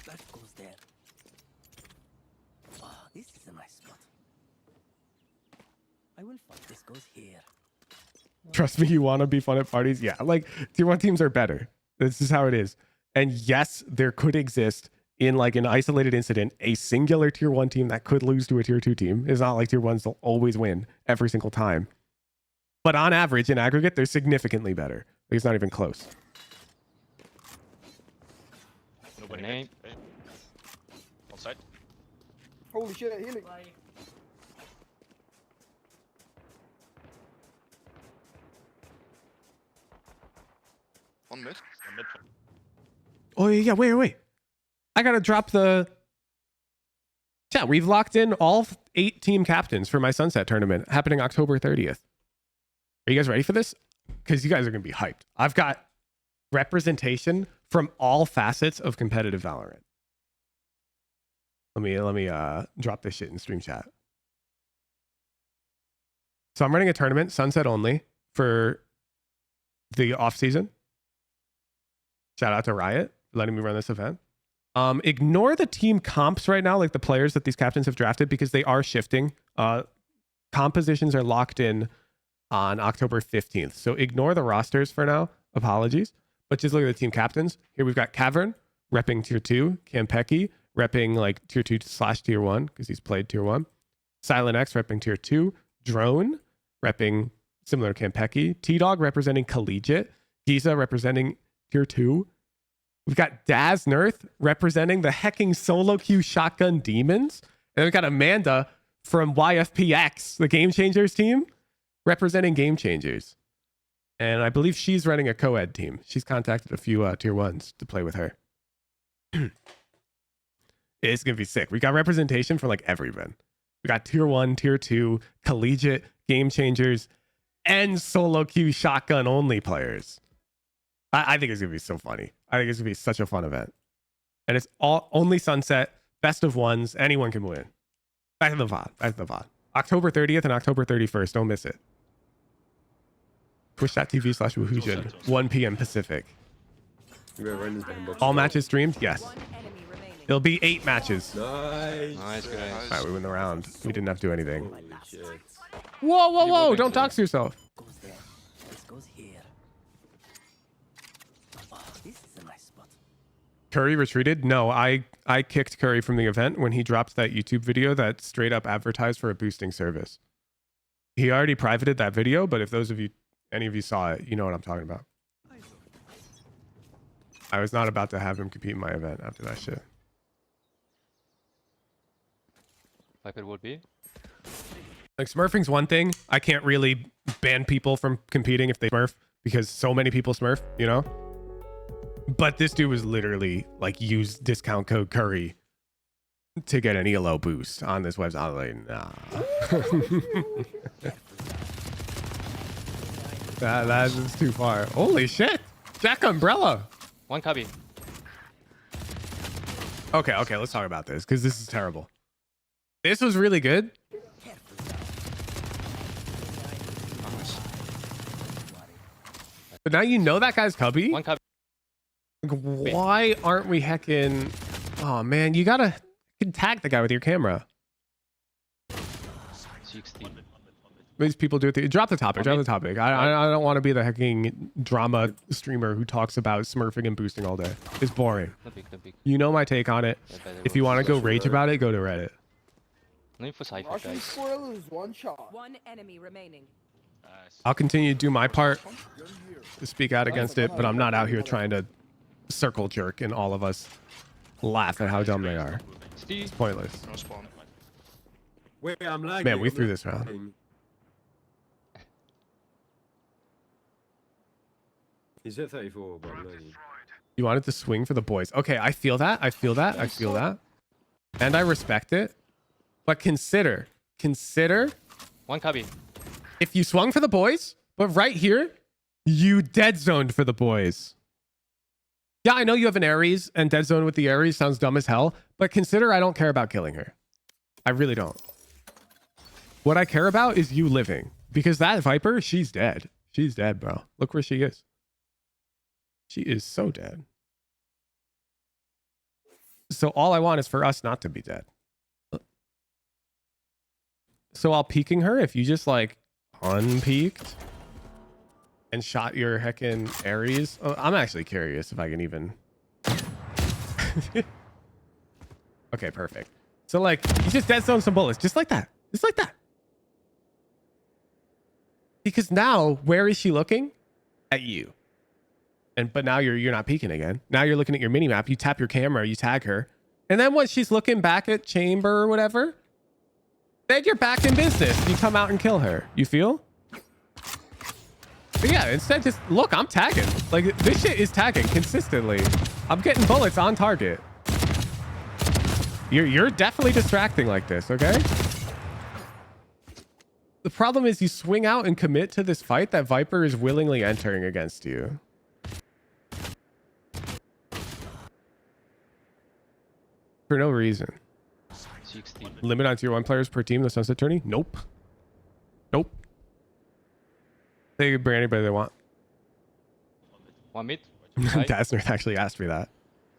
That goes there. Oh, this is a nice spot. I will find this goes here. trust me, you want to be fun at parties. Yeah, like tier 1 teams are better. This is how it is. And yes, there could exist in like an isolated incident, a singular tier 1 team that could lose to a tier 2 team. It's not like tier 1s will always win every single time. But on average, in aggregate, they're significantly better. Like, it's not even close. Nobody. Name. On side. Holy shit, healing. On mid. On mid. Oh, yeah, wait. I got to drop the... Yeah, we've locked in all 8 team captains for my Sunset tournament happening October 30th. Are you guys ready for this? Because you guys are going to be hyped. I've got representation from all facets of competitive Valorant. Let me drop this shit in stream chat. So I'm running a tournament, Sunset only, for the off season. Shout out to Riot for letting me run this event. Ignore the team comps right now, like the players that these captains have drafted, because they are shifting. Compositions are locked in on October 15th. So ignore the rosters for now. Apologies. But just look at the team captains. Here we've got Cavern repping tier 2. Campeki repping like tier 2/tier 1 because he's played tier 1. Silent X repping tier 2. Drone repping similar to Campeki. T-Dog representing Collegiate. Giza representing tier 2. We've got Daz Nerth representing the hecking solo queue shotgun demons. And we've got Amanda from YFPX, the Game Changers team, representing Game Changers. And I believe she's running a co-ed team. She's contacted a few tier 1s to play with her. It's going to be sick. We got representation from like everyone. We got tier 1, tier 2, collegiate, Game Changers, and solo queue shotgun only players. I think it's going to be so funny. I think it's going to be such a fun event. And it's all only Sunset, best of ones. Anyone can win. Back to the VOD. Back to the VOD. October 30th and October 31st. Don't miss it. Twitch.tv/Woohoojin. 1 p.m. Pacific. All matches streamed? Yes. One enemy remaining. It'll be 8 matches. Nice, guys. All right, we win the round. We didn't have to do anything. Whoa, whoa, whoa. Don't dox yourself. Goes there. This goes here. Oh, this is a nice spot. Curry retreated? No, I kicked Curry from the event when he dropped that YouTube video that straight up advertised for a boosting service. He already privated that video, but if any of you saw it, you know what I'm talking about. I was not about to have him compete in my event after that shit. Viper would be. Like, smurfing's one thing. I can't really ban people from competing if they smurf because so many people smurf, you know? But this dude was literally like, use discount code Curry to get an ELO boost on this website. I was like, nah. That is too far. Holy shit. Jack Umbrella. 1 cubby. Okay, let's talk about this because this is terrible. This was really good. But now you know that guy's cubby. 1 cubby. Like, why aren't we hecking? Oh man, you can tag the guy with your camera. 60. These people do it. Drop the topic. Drop the topic. I don't want to be the hecking drama streamer who talks about smurfing and boosting all day. It's boring. Don't peek. You know my take on it. Yeah, better If you want to go rage about it, go to Reddit. No for Cypher, Russian guys. squirrel is one shot. One enemy remaining. Nice. I'll continue to do my part to speak out against it, but I'm not out here trying to circle jerk and all of us laugh at how dumb they are. Steve. It's pointless. No spawn. Wait, I'm lagging. Man, we threw this round. He's at 34, but I'm lagging. You wanted to swing for the boys. Okay, I feel that. I feel that. And I respect it. But consider 1 cubby. if you swung for the boys, but right here, you dead zoned for the boys. Yeah, I know you have an Ares, and dead zone with the Ares sounds dumb as hell, but consider I don't care about killing her. I really don't. What I care about is you living. Because that Viper, she's dead. She's dead, bro. Look where she is. She is so dead. So all I want is for us not to be dead. So while peeking her, if you just like unpeaked and shot your heckin' Ares, I'm actually curious if I can even. Okay, perfect. So like you just dead zone some bullets, just like that, Because now where is she looking? At you. But now you're not peeking again. Now you're looking at your mini map. You tap your camera, you tag her, and then when she's looking back at chamber or whatever, then you're back in business. You come out and kill her. You feel? But yeah, instead just look. I'm tagging. Like this shit is tagging consistently. I'm getting bullets on target. You're definitely distracting like this. Okay. The problem is you swing out and commit to this fight that Viper is willingly entering against you. For no reason. 60. Limit on tier 1 players per team in the Sunset Tourney? Nope. They can bring anybody they want. 1 mid. Dasner actually asked me that.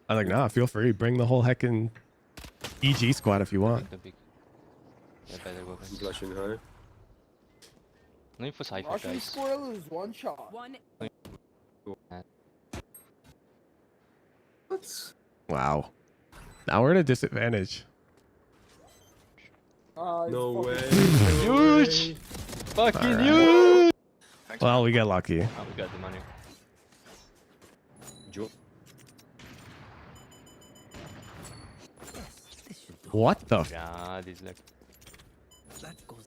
I was like, nah, feel free. Bring the whole heckin' EG squad if you want. The big. Yeah, better weapons. I'm flashing high. No for Cypher, Russian guys. squirrel is one shot. One. What? Wow. Now we're at a disadvantage. No way. Huge! Fucking huge! Thanks. Well, we get lucky. Oh, we got the money. Jo- This should do. What the? Yeah, this like. That goes.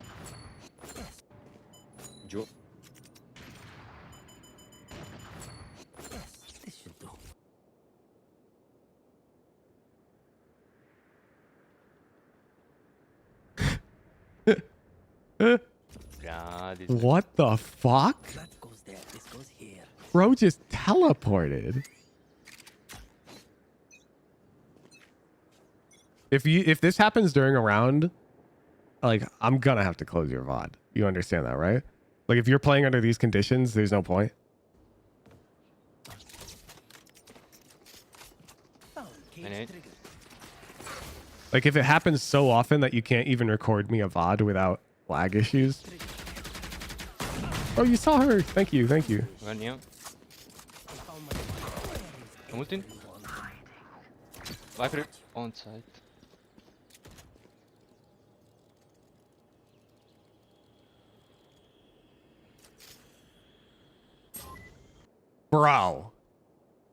Jo- This should do. Yeah, this like. What the fuck? That goes there. This goes here. Bro just teleported. If this happens during a round, like I'm gonna have to close your VOD. You understand that, right? Like if you're playing under these conditions, there's no point. Found cage Minute. triggered. Like if it happens so often that you can't even record me a VOD without lag issues. Oh, you saw her. Thank you. Thank you. One here. I'm ulting. Viper on site. Bro.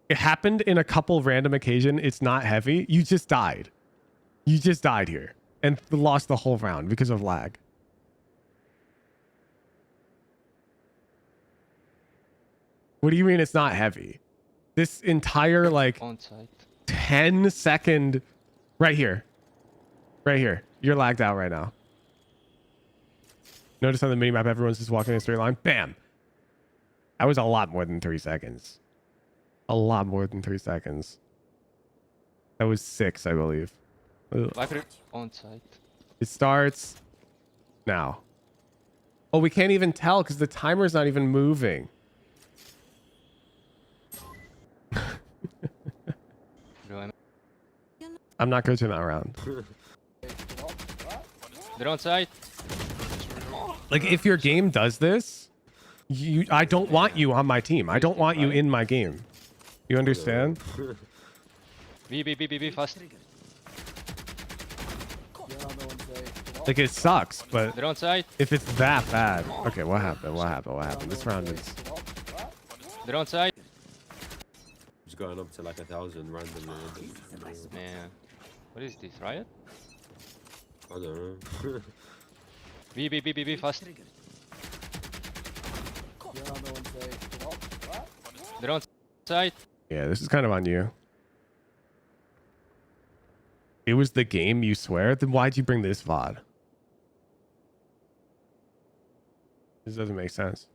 It happened in a couple random occasion. It's not heavy. You just died. You just died here and lost the whole round because of lag. What do you mean it's not heavy? This entire like On site. 10-second right here. Right here. You're lagged out right now. Notice on the minimap everyone's just walking in a straight line. Bam. That was a lot more than 3 seconds. A lot more than 3 seconds. That was 6, I believe. Ugh. Viper on site. It starts now. Oh, we can't even tell because the timer's not even moving. Bro, I'm not coaching that round. they're on site. Like if your game does this, I don't want you on my team. I don't want you in my game. You understand? B, fast. Like it sucks, but They're on site. if it's that bad. Okay, what happened? What happened? What happened? This round is They're on site. It's going up to like 1,000 randomly. Man. What is this, Riot? I don't know. B, fast. They're on site. yeah, this is kind of on you. It was the game, you swear? Then why'd you bring this VOD? This doesn't make sense.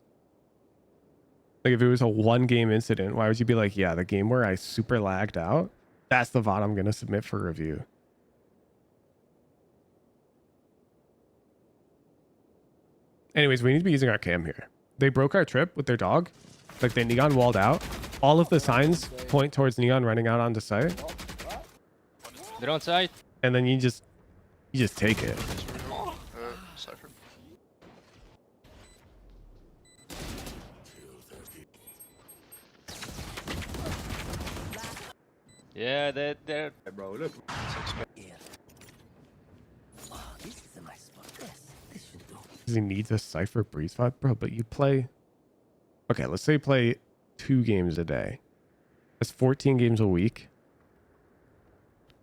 Like if it was a one game incident, why would you be like, yeah, the game where I super lagged out, that's the VOD I'm going to submit for review. Anyways, we need to be using our cam here. They broke our trip with their dog. Like they Neon walled out. All of the signs point towards Neon running out onto site. They're on site. And then you just take it. Cypher. Yeah, they're Hey, bro, look. Here. Oh, this is a nice spot. Yes, this should do. Because he needs a Cypher Breeze VOD, bro. But you play. Okay, let's say you play 2 games a day. That's 14 games a week,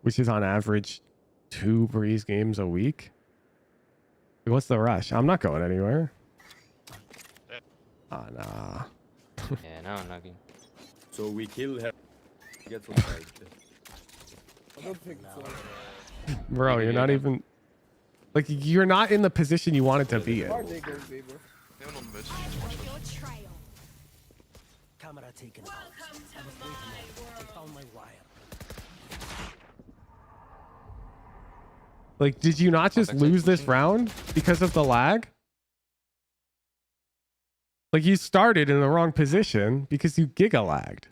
which is on average 2 Breeze games a week. What's the rush? I'm not going anywhere. Oh, nah. yeah, now I'm lagging. So we kill her. Get from side. I don't think so. Bro, you're not even. Like, you're not in the position you wanted to be in. Where they go, baby? Neon on mid. Your trail. Camera taken out. I was waiting on it. They found my wire. Like, did you not just backside lose this pushing. round because of the lag? Like, you started in the wrong position because you giga lagged.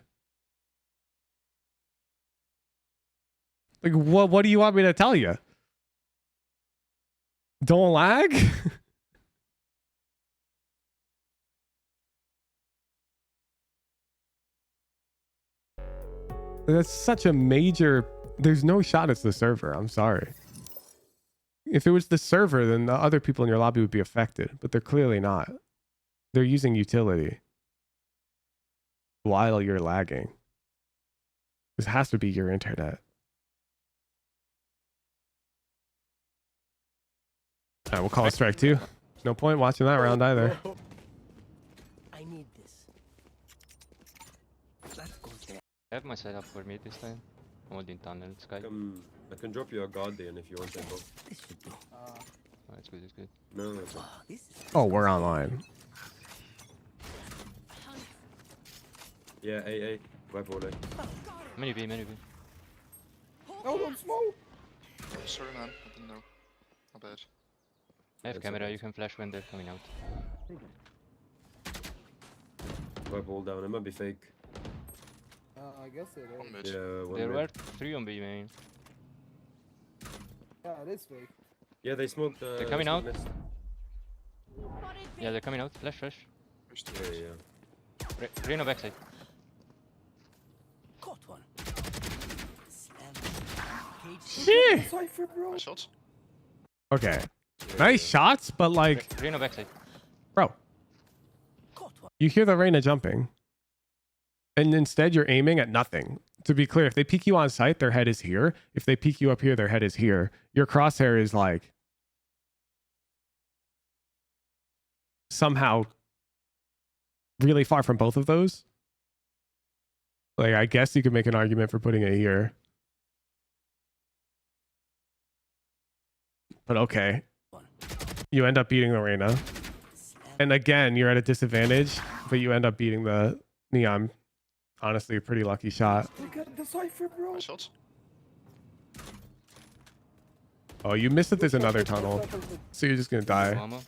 Like, what do you want me to tell you? Don't lag? That's such a major... There's no shot it's the server. I'm sorry. If it was the server, then the other people in your lobby would be affected, but they're clearly not. They're using utility while you're lagging. This has to be your internet. All right, we'll call it strike 2. There's no point watching that round either. I need this. That goes there. I have my setup for me this time. I'm holding tunnel, Sky. I can drop you a guardian if you want to. This should do. Oh, it's good, it's good. No, it's not. Oh, this is Oh, we're online. Yeah, A. Wipe all A. Many B, many B. Sorry, man. I didn't know. My bad. I have It's camera, okay. you can flash when they're coming out. Wipe all down. It might be fake. I guess it One is. mid. Yeah, one There mid. were 3 on B main. Yeah, it is fake. Yeah, they smoked. They're coming out. missed. Yeah, they're coming out. Flash, flash. Where's the Yeah, mid? yeah. Reno backside. caught one. Slam. Shit. Cypher, bro. My shots? Okay. Yeah, Nice yeah. shots, but like, Reno backside. bro, Caught one. you hear the Reyna jumping. And instead you're aiming at nothing. To be clear, if they peek you on sight, their head is here. If they peek you up here, their head is here. Your crosshair is like somehow really far from both of those. Like, I guess you could make an argument for putting it here. But okay. You end up beating the Reyna. Slam. And again, you're at a disadvantage, but you end up beating the Neon. Honestly, a pretty lucky shot. Look at the Cypher, bro. My shots? Oh, you missed it. There's another tunnel. So you're just going to die. Mama.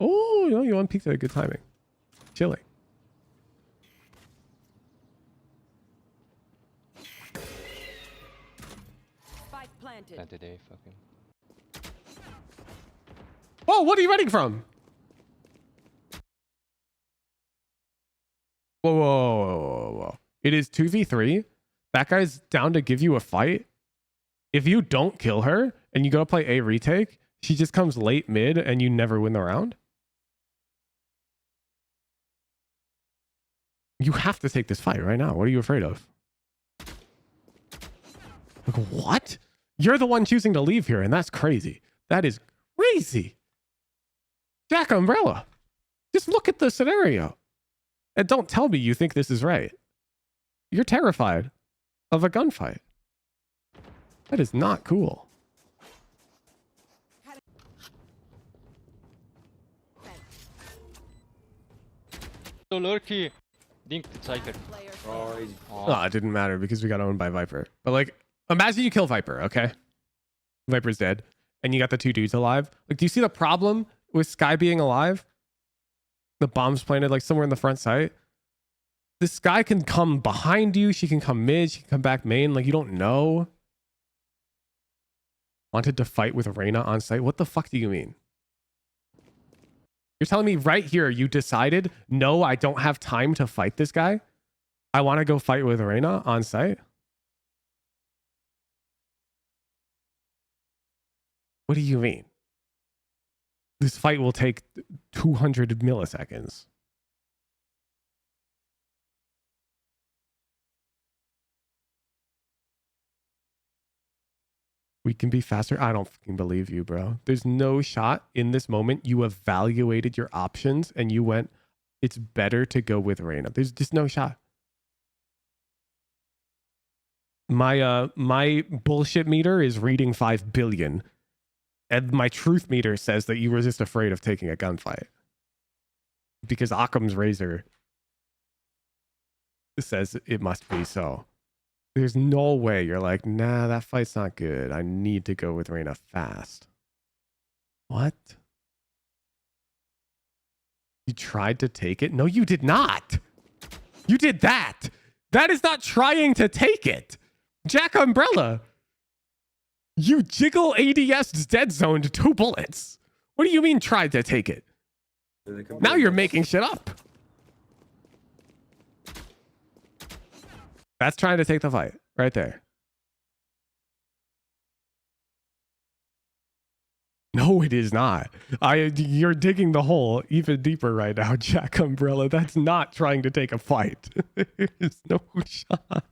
Oh, you unpeaked at a good timing. Chilling. Spike planted. Planted A, fucking. Whoa, what are you running from? Whoa. It is 2v3. That guy's down to give you a fight. If you don't kill her and you go to play A retake, she just comes late mid and you never win the round. You have to take this fight right now. What are you afraid of? Like, what? You're the one choosing to leave here, and that's crazy. That is crazy. Jack Umbrella. Just look at the scenario. And don't tell me you think this is right. You're terrified of a gunfight. That is not cool. So lurky. Dink Cypher. Player Oh, he's Oh, it didn't matter because we got owned by Viper. But like, imagine you kill Viper, okay? Viper's dead. And you got the 2 dudes alive. Like, do you see the problem with Sky being alive? The bomb's planted like somewhere in the front site. This guy can come behind you. She can come mid. She can come back main. Like, you don't know. Wanted to fight with Reyna on site. What the fuck do you mean? You're telling me right here you decided, no, I don't have time to fight this guy. I want to go fight with Reyna on site. What do you mean? This fight will take 200 milliseconds. We can be faster. I don't fucking believe you, bro. There's no shot in this moment. You evaluated your options and you went, it's better to go with Reyna. There's just no shot. My bullshit meter is reading 5 billion. And my truth meter says that you were just afraid of taking a gunfight. Because Occam's razor says it must be so. There's no way you're like, nah, that fight's not good. I need to go with Reyna fast. What? You tried to take it? No, you did not. You did that. That is not trying to take it. Jack Umbrella. You jiggle ADS dead zone to 2 bullets. What do you mean tried to take it? Now you're making shit up. That's trying to take the fight right there. No, it is not. You're digging the hole even deeper right now, Jack Umbrella. That's not trying to take a fight. There's no shot.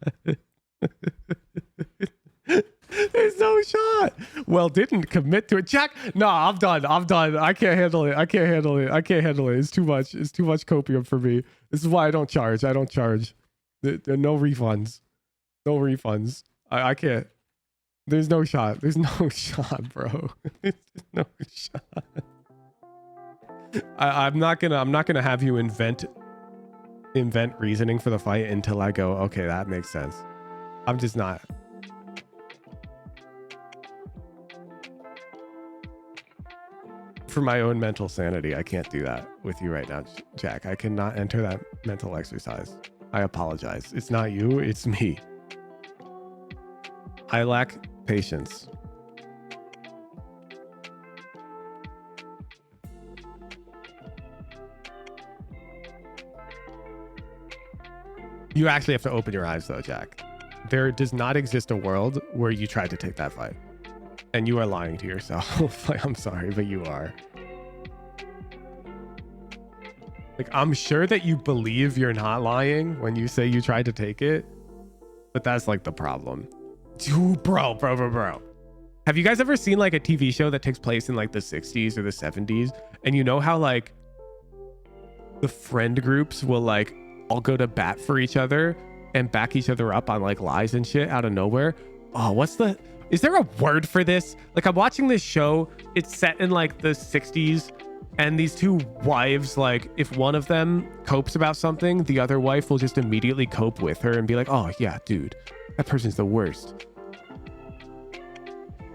There's no shot. Well, didn't commit to it. Jack, no, I'm done. I can't handle it. I can't handle it. It's too much. It's too much copium for me. This is why I don't charge. There are no refunds. No refunds. I can't. There's no shot. There's no shot, bro. There's no shot. I'm not gonna have you invent reasoning for the fight until I go, okay, that makes sense. I'm just not. For my own mental sanity, I can't do that with you right now, Jack. I cannot enter that mental exercise. I apologize. It's not you, it's me. I lack patience. You actually have to open your eyes though, Jack. There does not exist a world where you tried to take that fight. And you are lying to yourself. I'm sorry, but you are. Like, I'm sure that you believe you're not lying when you say you tried to take it, but that's like the problem. Dude, bro. Have you guys ever seen like a TV show that takes place in like the 60s or the 70s? And you know how like the friend groups will like all go to bat for each other and back each other up on like lies and shit out of nowhere? Oh, is there a word for this? Like, I'm watching this show. It's set in like the 60s. And these two wives, like, if one of them copes about something, the other wife will just immediately cope with her and be like, oh, yeah, dude, that person's the worst.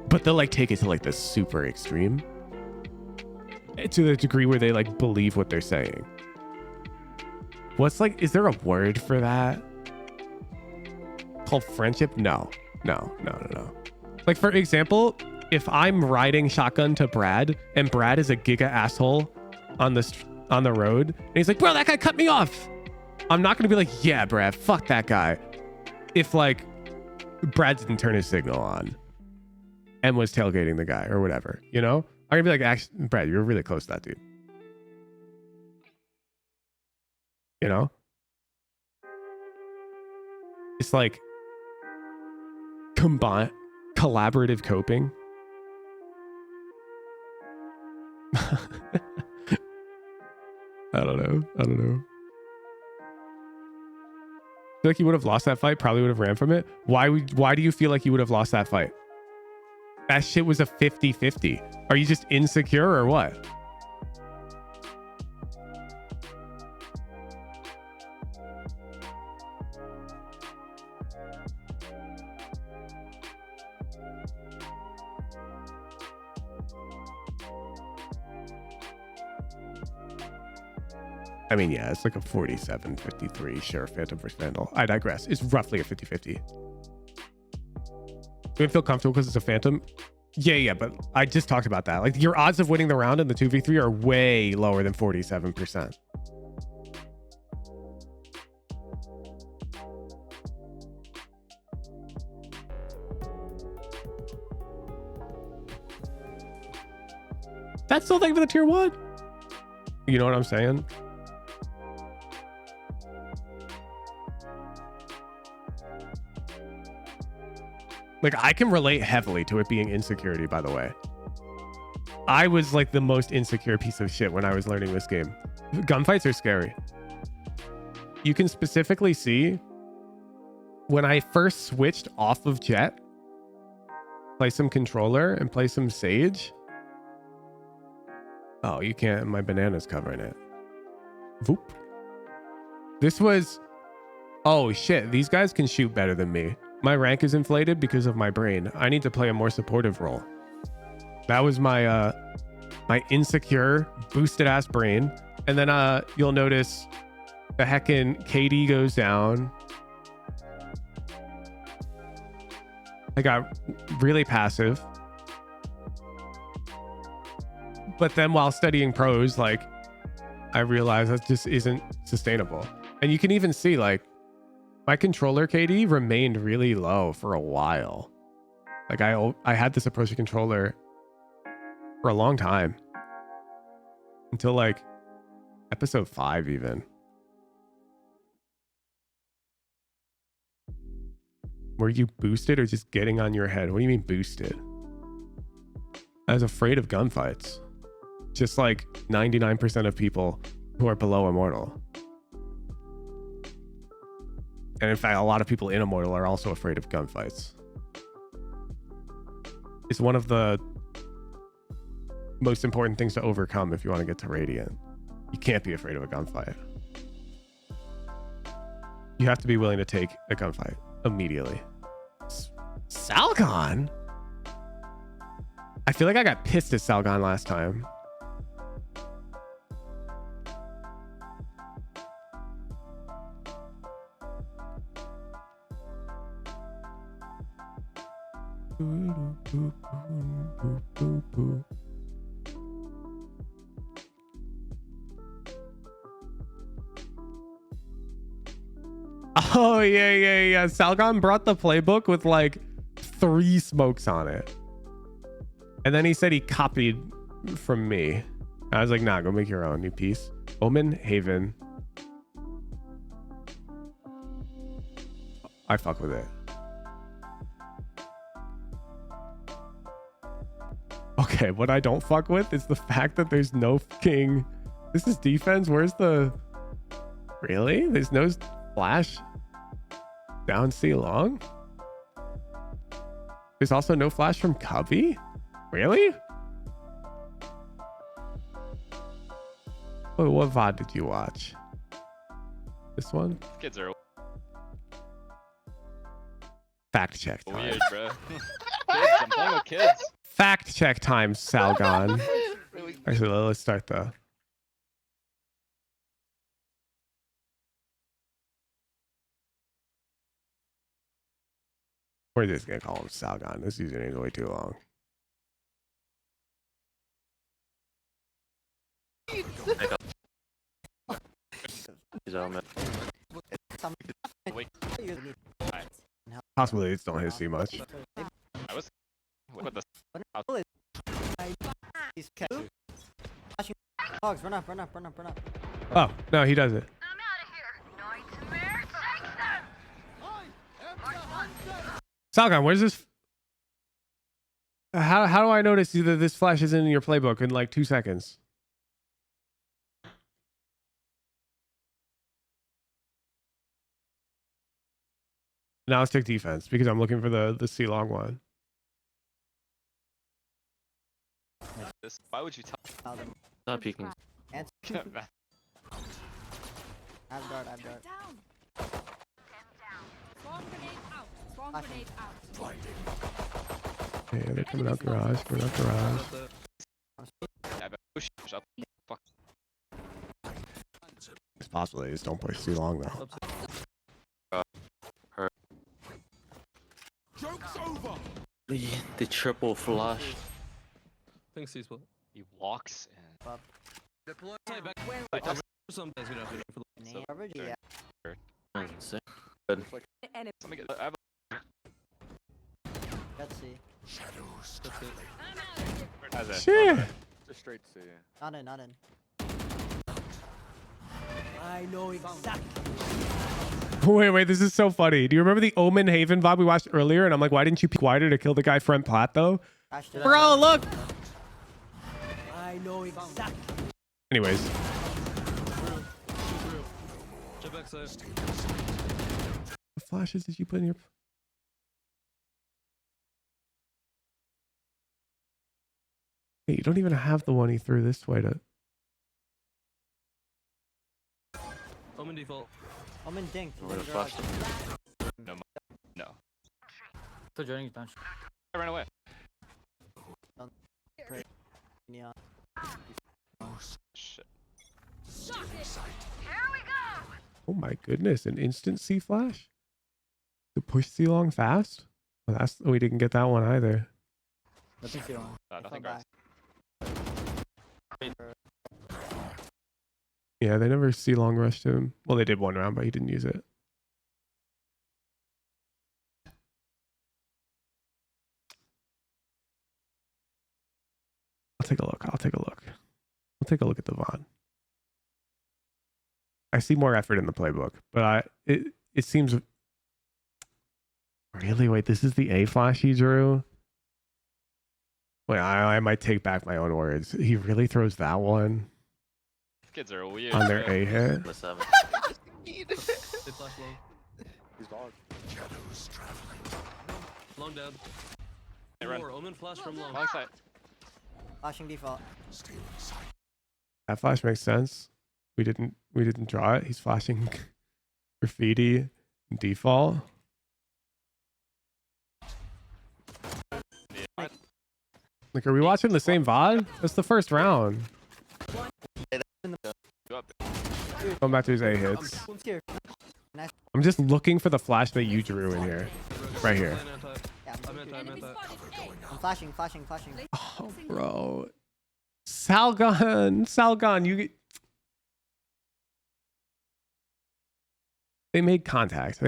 But they'll, like, take it to, like, the super extreme. To the degree where they, like, believe what they're saying. Is there a word for that? Called friendship? No. Like, for example, if I'm riding shotgun to Brad and Brad is a giga asshole on the road and he's like, bro, that guy cut me off. I'm not going to be like, yeah, Brad, fuck that guy. If like Brad didn't turn his signal on and was tailgating the guy or whatever, you know, I'm going to be like, actually, Brad, you're really close to that dude. You know, it's like collaborative coping. I don't know. I feel like he would have lost that fight. Probably would have ran from it. Why do you feel like you would have lost that fight? That shit was a 50-50. Are you just insecure or what? I mean, yeah, it's like a 47-53 share Phantom versus Vandal. I digress. It's roughly a 50-50. Do you feel comfortable because it's a Phantom? Yeah, but I just talked about that. Like, your odds of winning the round in the 2v3 are way lower than 47%. That's still thank for the tier 1. You know what I'm saying? Like, I can relate heavily to it being insecurity, by the way. I was like the most insecure piece of shit when I was learning this game. Gunfights are scary. You can specifically see when I first switched off of Jet, play some controller and play some Sage. Oh, you can't. My banana's covering it. Voop. This was... Oh, shit. These guys can shoot better than me. My rank is inflated because of my brain. I need to play a more supportive role. That was my my insecure, boosted ass brain. And then you'll notice the heckin' KD goes down. I got really passive. But then while studying pros, like, I realized that just isn't sustainable. And you can even see, like, my controller KD remained really low for a while. Like, I had this approach to controller for a long time. Until, like, episode 5 even. Were you boosted or just getting on your head? What do you mean boosted? I was afraid of gunfights. Just like 99% of people who are below Immortal. And in fact, a lot of people in Immortal are also afraid of gunfights. It's one of the most important things to overcome if you want to get to Radiant. You can't be afraid of a gunfight. You have to be willing to take a gunfight immediately. Salgon? I feel like I got pissed at Salgon last time. Oh yeah. Salgon brought the playbook with like 3 smokes on it. And then he said he copied from me. I was like, nah, go make your own, new piece. Omen, Haven. I fuck with it. Okay, what I don't fuck with is the fact that there's no fucking... This is defense? Where's the... Really? There's no flash down C long? There's also no flash from Cubby? Really? Wait, what VOD did you watch? This one? Kids are Fact check time. weird, bro. Kids, I'm playing with kids. Fact check time, Salgon. Actually, let's start the... We're just gonna call him Salgon. This username is way too long. Possibilities don't hit C much. I was with the Hogs, run up. Oh, no, he doesn't. Salgon, where's this? How do I notice that this flash is in your playbook in like 2 seconds? Now let's take defense because I'm looking for the C long one. Why would you tell them? Stop peeking. I've dart. Swarm grenade out. Yeah, they're coming out garage. Fuck. It's possible they just don't push too long though. Joke's over! The triple flush. Thanks, C-Spot. He walks in. Deploy. Sometimes we don't have to do Coverage, yeah. Good. Enemy. Let me get. I have Let's see. Shadows. a, Shit. Just straight C. Not in. I know exactly. Wait, this is so funny. Do you remember the Omen Haven VOD we watched earlier? And I'm like, why didn't you peek wider to kill the guy front plat though? Bro, look. I know exactly. Anyways. What flashes did you put in your... Hey, you don't even have the one he threw this way to... Omen default. Omen dinked. No. So joining punch. I ran away. Yeah. Shit. Oh my goodness, an instant C flash? To push C long fast? Well, we didn't get that one either. Nothing guys. Yeah, they never see long rush to him. Well, they did one round, but he didn't use it. I'll take a look. I'll take a look. I'll take a look at the VOD. I see more effort in the playbook, but it seems really. Wait, this is the A flash he drew. Wait, I might take back my own words. He really throws that one Kids are weird. on their A hit. The 7. They flash long. He's gone. Shadows traveling. Long dead. They run. More Omen flash from long. Long side. Flashing default. Stealing sight. That flash makes sense. We didn't draw it. He's flashing graffiti default. Like, are we watching the same VOD? That's the first round. Going back to his A hits. I'm just looking for the flash that you drew in here. Right here. I'm anti. I'm flashing. Oh, bro. Salgon, you... They made contact.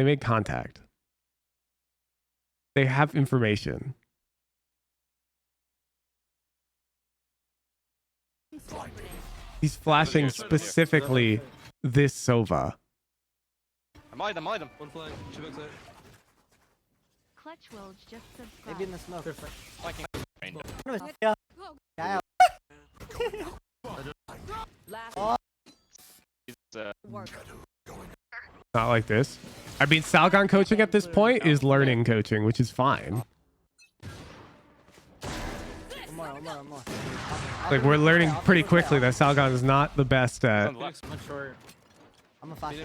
They have information. He's flashing specifically this Sova. I'm hide him. One flank. Two backside. Clutch will just subscribe. Maybe in the smoke. Flanking. Yeah. Last He's, work. Not like this. I mean, Salgon coaching at this point is learning coaching, which is fine. One more. Like, we're learning pretty quickly that Salgon is not the best at... I'm not sure. I'm a flash.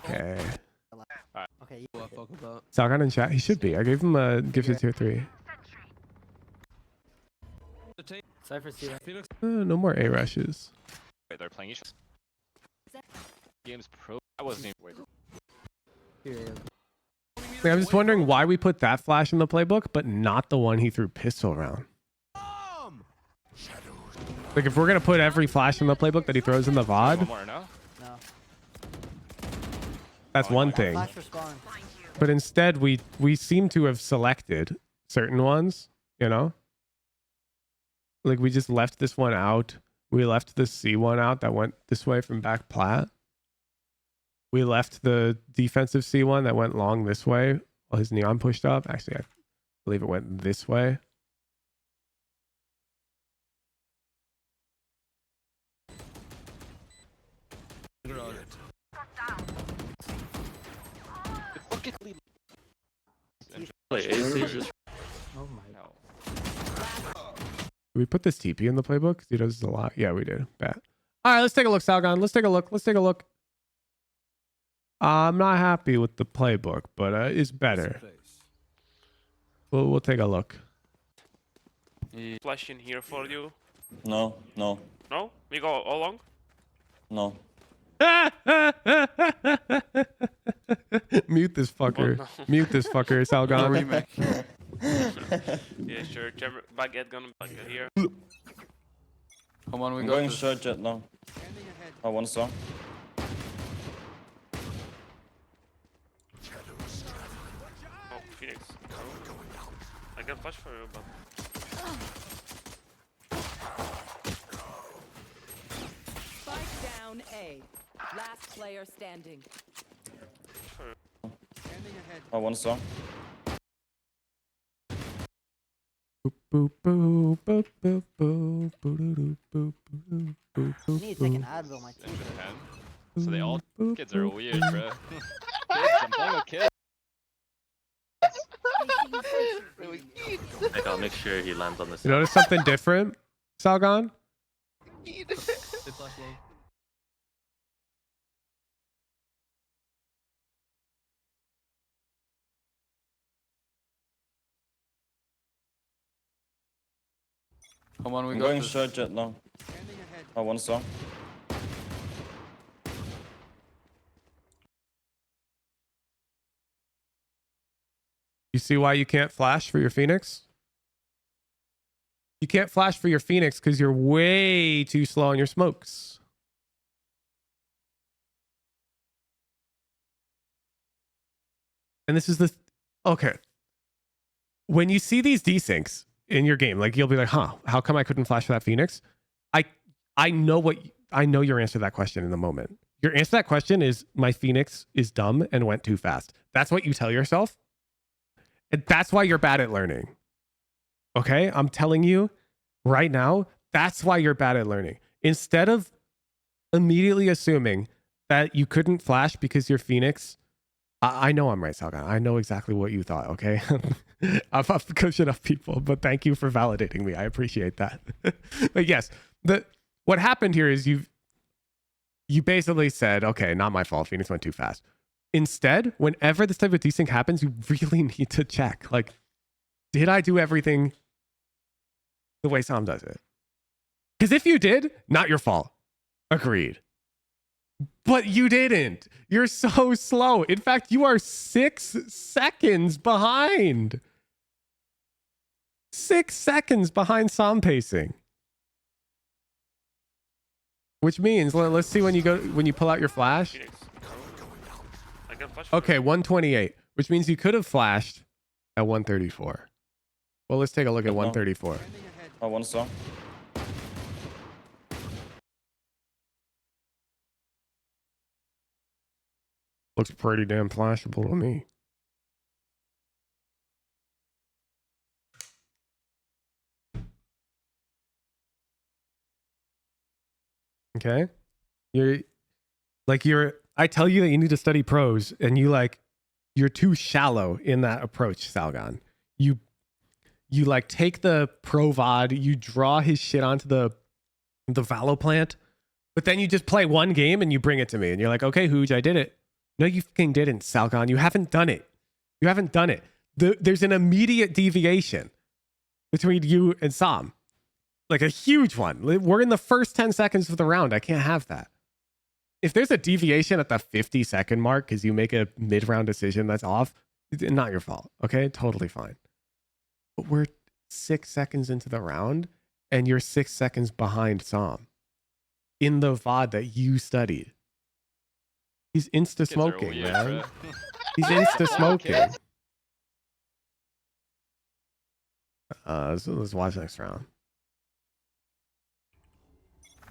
Okay. Okay. Well, fuck with that. Salgon in chat. He should be. I gave him a gifted tier 3. Cypher's here. Phoenix. No more A rushes. wait, they're playing each other. Games pro. I wasn't even waiting. Like, I'm just wondering why we put that flash in the playbook, but not the one he threw pistol around. Like, if we're gonna put every flash in the playbook that he throws in the VOD, One more, no? No. that's one thing. Flash for spawn. But instead, we seem to have selected certain ones, you know? Like, we just left this one out. We left the C one out that went this way from back plat. We left the defensive C one that went long this way while his neon pushed up. Actually, I believe it went this way. Oh my. No. Did we put this TP in the playbook? He does this a lot. Yeah, we did. Bet. All right, let's take a look, Salgon. Let's take a look. I'm not happy with the playbook, but it's better. We'll take a look. Flash in here for you. No. No? We go all along? No. Mute this fucker. Oh, no. Mute this fucker, Salgon. Yeah, sure. Baguette gonna baguette here. Come on, I'm going short jet now. Oh, one song. Oh, Phoenix. I can flash for you, but... Spike down A. Last player standing. Oh, one song. Boop, boop, boop, boop, boop, boop, boop, boop, boop, boop, I need to take an Advil, my teeth. So they all boop, kids are boop. weird, bro. Kids, I'm playing with kids. I'll make sure he lands on this. You notice something different, Salgon? They flash long. Come on, I'm going short jet now. Oh, one song. You see why you can't flash for your Phoenix? You can't flash for your Phoenix because you're way too slow on your smokes. And this is the... Okay. When you see these desyncs in your game, like you'll be like, huh, how come I couldn't flash for that Phoenix? I know your answer to that question in the moment. Your answer to that question is my Phoenix is dumb and went too fast. That's what you tell yourself. And that's why you're bad at learning. Okay? I'm telling you right now, that's why you're bad at learning. Instead of immediately assuming that you couldn't flash because your Phoenix... I know I'm right, Salgan. I know exactly what you thought, okay? I've coached enough people, but thank you for validating me. I appreciate that. But yes, what happened here is you basically said, okay, not my fault. Phoenix went too fast. Instead, whenever this type of desync happens, you really need to check. Like, did I do everything the way Sam does it? Because if you did, not your fault. Agreed. But you didn't. You're so slow. In fact, you are 6 seconds behind. 6 seconds behind Sam pacing. Which means, let's see when you pull out your flash. I can flash. Okay, 128, which means you could have flashed at 134. Well, let's take a look at 134. I want some. Looks pretty damn flashable to me. Okay. I tell you that you need to study pros and you're too shallow in that approach, Salgan. You like take the pro VOD, you draw his shit onto the Valo plant, but then you just play one game and you bring it to me and you're like, okay, Hooj, I did it. No, you fucking didn't, Salgan. You haven't done it. You haven't done it. There's an immediate deviation between you and Sam. Like a huge one. We're in the first 10 seconds of the round. I can't have that. If there's a deviation at the 50-second mark because you make a mid-round decision that's off, not your fault. Okay? Totally fine. But we're 6 seconds into the round and you're 6 seconds behind Sam in the VOD that you studied. He's insta-smoking, man. He's insta-smoking. So let's watch next round.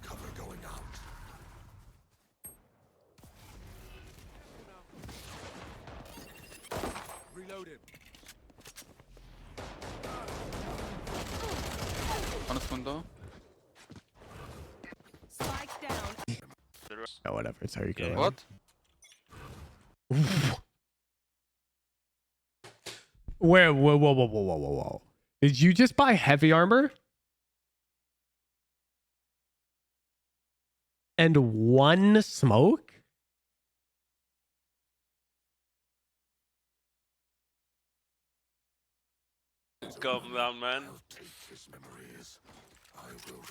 Cover going out. Reloaded. Honest window. Spike down. Oh, whatever. It's how you go. What? Whoa. Did you just buy heavy armor? And one smoke? Calm down, man. His memories. I will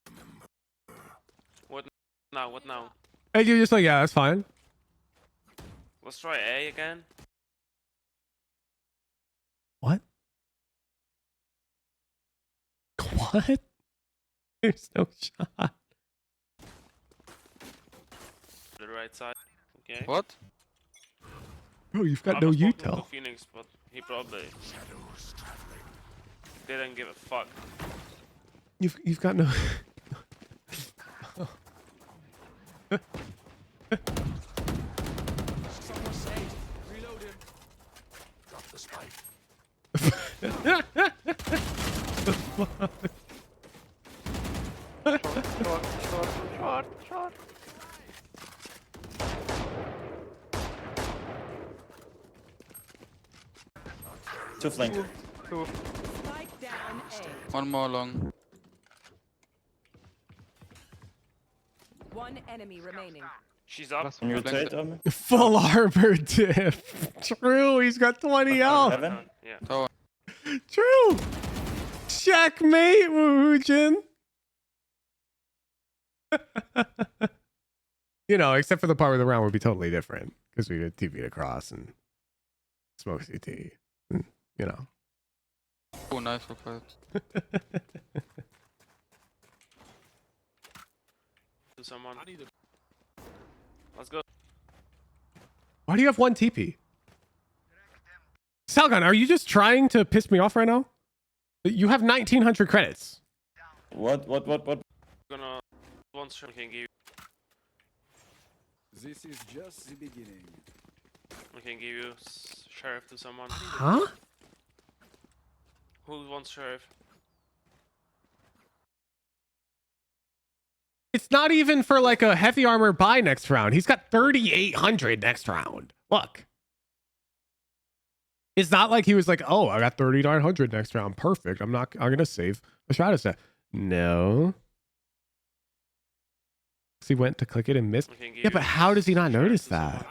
remember. What now? What now? And you're just like, yeah, that's fine. Let's try A again. What? What? There's no shot. The right side. Okay. What? Bro, you've got I no was talking to util. Phoenix, but he probably didn't give a fuck. You've got no. Someone say, reload him. Drop the spike. Short. Two flank. Spike down A. One more long. One enemy remaining. She's up. Can you rotate, Omen? Full armor diff. True, he's got 20 health. Heaven? Yeah. Tower. True. Checkmate, Woojin. You know, except for the part where the round would be totally different because we would TV across and smoke CT. You know. Oh, nice, well played. To someone. Let's go. Why do you have one TP? Salgon, are you just trying to piss me off right now? You have 1900 credits. What? Gonna one shot can give. This is just the beginning. We can give you sheriff to someone. Huh? Who wants sheriff? It's not even for like a heavy armor buy next round. He's got 3800 next round. Look. It's not like he was like, oh, I got 3900 next round. Perfect. I'm gonna save a shadow set. No. He went to click it and missed. Yeah, but how does he not notice that?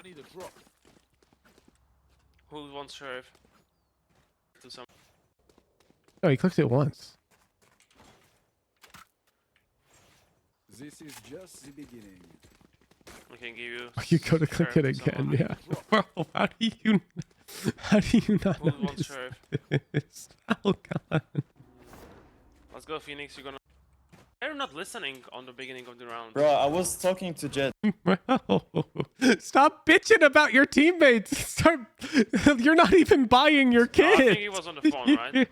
Who wants sheriff? To someone. No, he clicks it once. This is just the beginning. We can give you. You go to click it again, yeah. Bro, how do you not Who wants notice sheriff? this? Oh god. Let's go, Phoenix. You're gonna. They're not listening on the beginning of the round. Bro, I was talking to Jet. Bro, stop bitching about your teammates. Start. You're not even buying your Oh, kit. I think he was on the phone, right?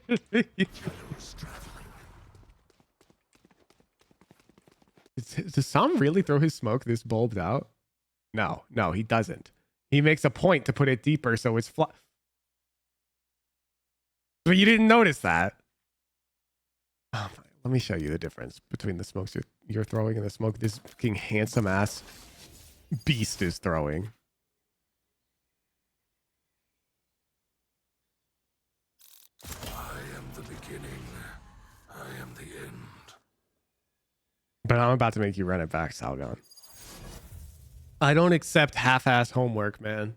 Does Sam really throw his smoke this bulbed out? No, he doesn't. He makes a point to put it deeper so it's flat. But you didn't notice that. Oh my, let me show you the difference between the smokes you're throwing and the smoke this fucking handsome ass beast is throwing. I am the beginning. I am the end. But I'm about to make you run it back, Salgon. I don't accept half-ass homework, man.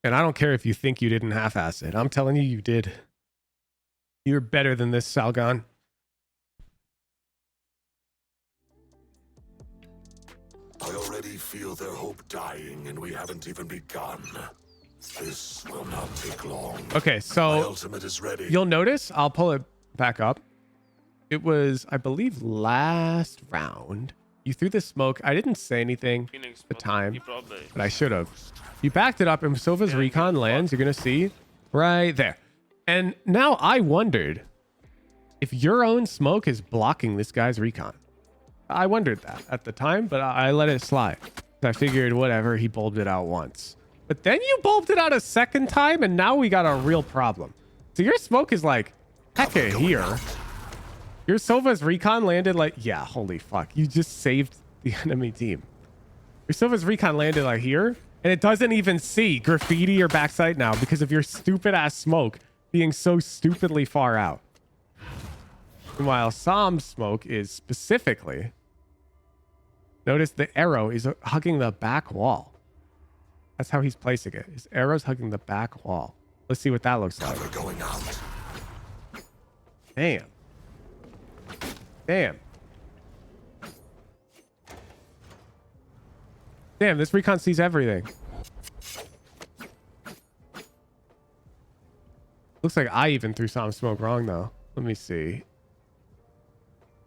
And I don't care if you think you didn't half-ass it. I'm telling you, you did. You're better than this, Salgon. I already feel their hope dying, and we haven't even begun. This will not take long. Okay, My so ultimate is ready. you'll notice, I'll pull it back up. It was, I believe, last round. You threw the smoke. I didn't say anything Phoenix, at the time, probably. but I should have. You backed it up, and Silva's recon lands. You're going to see right there. And now I wondered if your own smoke is blocking this guy's recon. I wondered that at the time, but I let it slide. I figured, whatever, he bulbed it out once. But then you bulbed it out a second time, and now we got a real problem. So your smoke is like, hecka here. Your Silva's recon landed like, yeah, holy fuck. You just saved the enemy team. Your Silva's recon landed like here, and it doesn't even see graffiti or backside now because of your stupid ass smoke being so stupidly far out. Meanwhile, Sam's smoke is specifically, notice the arrow is hugging the back wall. That's how he's placing it. His arrow's hugging the back wall. Let's see what that looks like. Cover going out. Damn. Damn. Damn, this recon sees everything. Looks like I even threw some smoke wrong though. Let me see.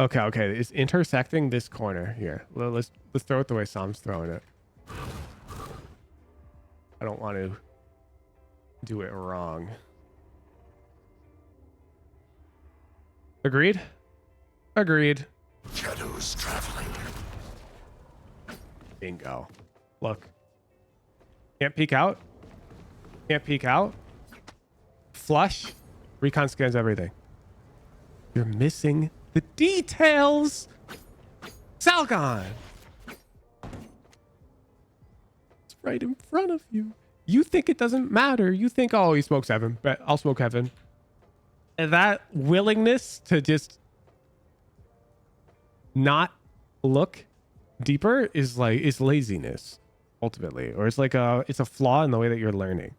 Okay, it's intersecting this corner here. Well, let's throw it the way Sam's throwing it. I don't want to do it wrong. Agreed? Agreed. Shadows traveling. Bingo. Look. Can't peek out. Can't peek out. Flush. Recon scans everything. You're missing the details. Salgon. It's right in front of you. You think it doesn't matter. You think, oh, he smokes heaven. But I'll smoke heaven. And that willingness to just not look deeper is laziness ultimately, or it's a flaw in the way that you're learning.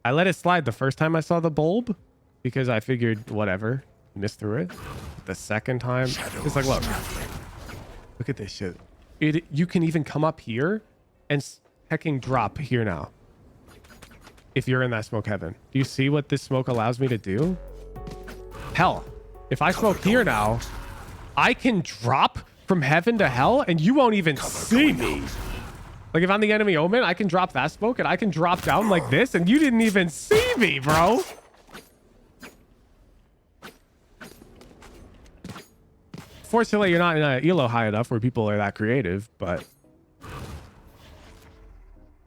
I let it slide the first time I saw the bulb because I figured whatever, missed through it. The second time it's like, look at this shit. You can even come up here and hecking drop here now. if you're in that smoke heaven. Do you see what this smoke allows me to do? Hell, if I smoke here now, I can drop from heaven to hell and you won't even see me. Like if I'm the enemy Omen, I can drop that smoke and I can drop down like this and you didn't even see me, bro. Fortunately, you're not in a elo high enough where people are that creative, but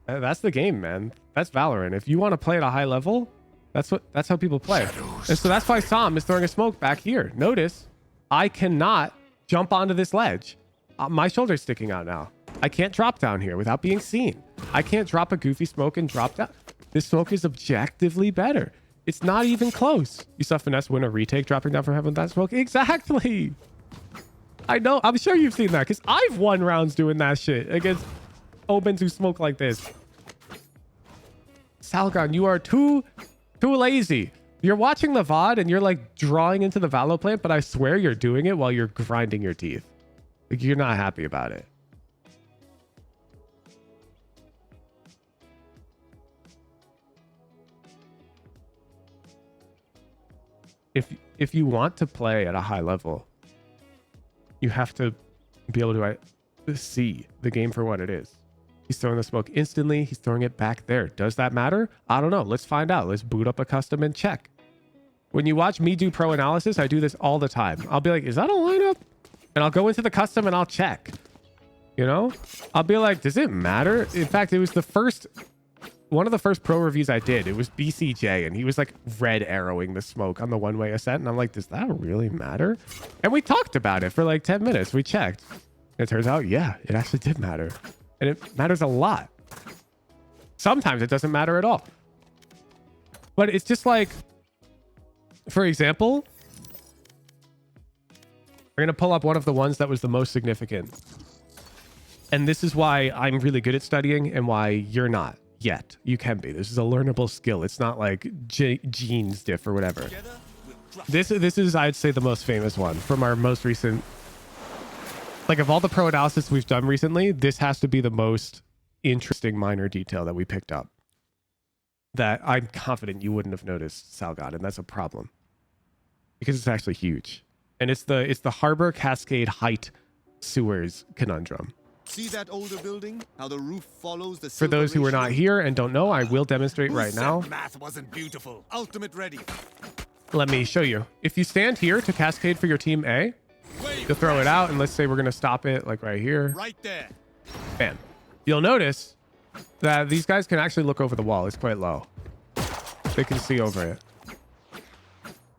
that's the game, man. That's Valorant. If you want to play at a high level, that's how people play. And so that's why Sam is throwing a smoke back here. Notice I cannot jump onto this ledge. My shoulder's sticking out now. I can't drop down here without being seen. I can't drop a goofy smoke and drop down. This smoke is objectively better. It's not even close. You saw Finesse win a retake dropping down from heaven with that smoke? Exactly. I know. I'm sure you've seen that because I've won rounds doing that shit against Omens who smoke like this. Salgon, you are too lazy. You're watching the VOD and you're like drawing into the Valo plant, but I swear you're doing it while you're grinding your teeth. Like you're not happy about it. If you want to play at a high level, you have to be able to see the game for what it is. He's throwing the smoke instantly. He's throwing it back there. Does that matter? I don't know. Let's find out. Let's boot up a custom and check. When you watch me do pro analysis, I do this all the time. I'll be like, is that a lineup? And I'll go into the custom and I'll check. You know? I'll be like, does it matter? In fact, it was one of the first pro reviews I did. It was BCJ and he was like red arrowing the smoke on the one-way ascent. And I'm like, does that really matter? And we talked about it for like 10 minutes. We checked. And it turns out, yeah, it actually did matter. And it matters a lot. Sometimes it doesn't matter at all. But it's just like, for example, we're going to pull up one of the ones that was the most significant. And this is why I'm really good at studying and why you're not yet. You can be. This is a learnable skill. It's not like genes diff or whatever. This is, I'd say, the most famous one from our most recent. Like of all the pro analysis we've done recently, this has to be the most interesting minor detail that we picked up that I'm confident you wouldn't have noticed, Salgod, and that's a problem because it's actually huge. And it's the Harbor Cascade Height Sewers conundrum. See that older building? How the roof follows the For those who are not here and don't know, I will demonstrate right now. Math wasn't beautiful. Ultimate ready. Let me show you. If you stand here to cascade for your team A, you'll throw it out, and let's say we're going to stop it like right here. Right there. Bam. You'll notice that these guys can actually look over the wall. It's quite low. They can see over it.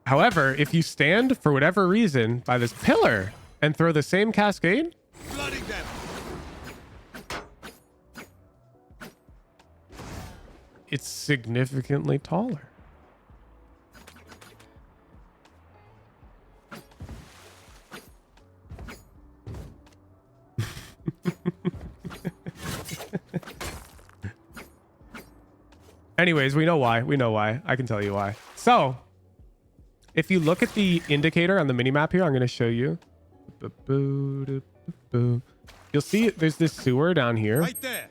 However, if you stand for whatever reason by this pillar and throw the same cascade, flooding them. It's significantly taller. Anyways, we know why. We know why. I can tell you why. So, if you look at the indicator on the minimap here, I'm going to show you. You'll see there's this sewer down here. Right there.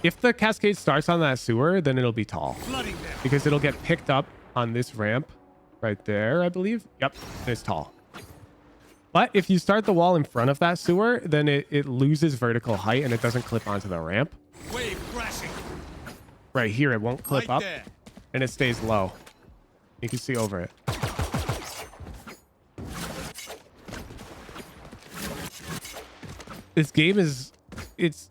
If the cascade starts on that sewer, then it'll be tall. Because it'll get picked up on this ramp right there, I believe. Yep, it's tall. But if you start the wall in front of that sewer, then it loses vertical height and it doesn't clip onto the ramp. Wave crashing. Right here, it won't clip right up there. And it stays low. You can see over it. This game is, it's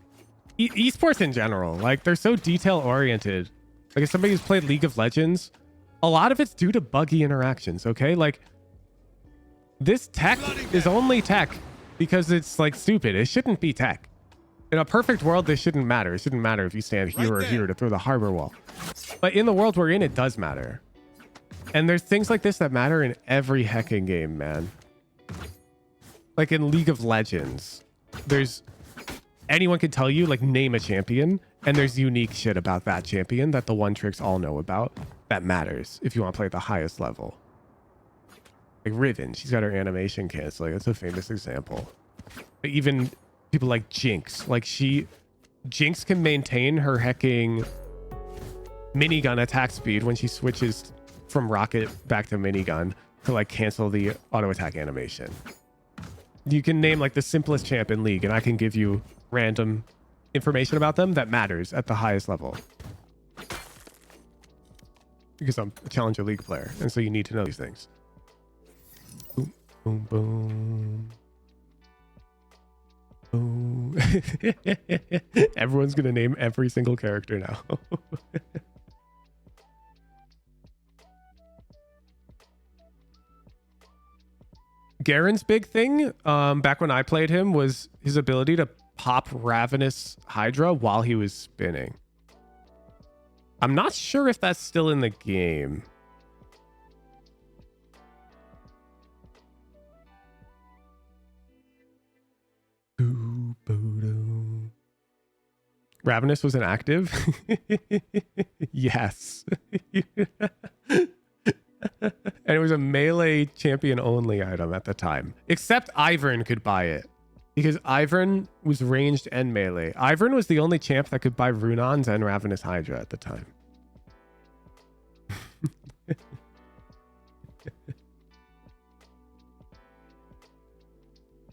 esports in general. Like they're so detail oriented. Like if somebody who's played League of Legends, a lot of it's due to buggy interactions. Okay. Like this tech is only tech because it's like stupid. It shouldn't be tech. In a perfect world, this shouldn't matter. It shouldn't matter if you stand here or here to throw the harbor wall. But in the world we're in, it does matter. And there's things like this that matter in every hacking game, man. Like in League of Legends, anyone can tell you, like, name a champion, and there's unique shit about that champion that the one tricks all know about that matters if you want to play at the highest level. Like Riven, she's got her animation canceling. That's a famous example. But even people like Jinx, Jinx can maintain her hecking minigun attack speed when she switches from rocket back to minigun to like cancel the auto attack animation. You can name like the simplest champ in League, and I can give you random information about them that matters at the highest level. Because I'm a Challenger League player, and so you need to know these things. Boom, boom, boom. Boom. Everyone's gonna name every single character now. Garen's big thing, back when I played him, was his ability to pop Ravenous Hydra while he was spinning. I'm not sure if that's still in the game. Ravenous was inactive? Yes. And it was a melee champion only item at the time. Except Ivern could buy it. Because Ivern was ranged and melee. Ivern was the only champ that could buy Runons and Ravenous Hydra at the time.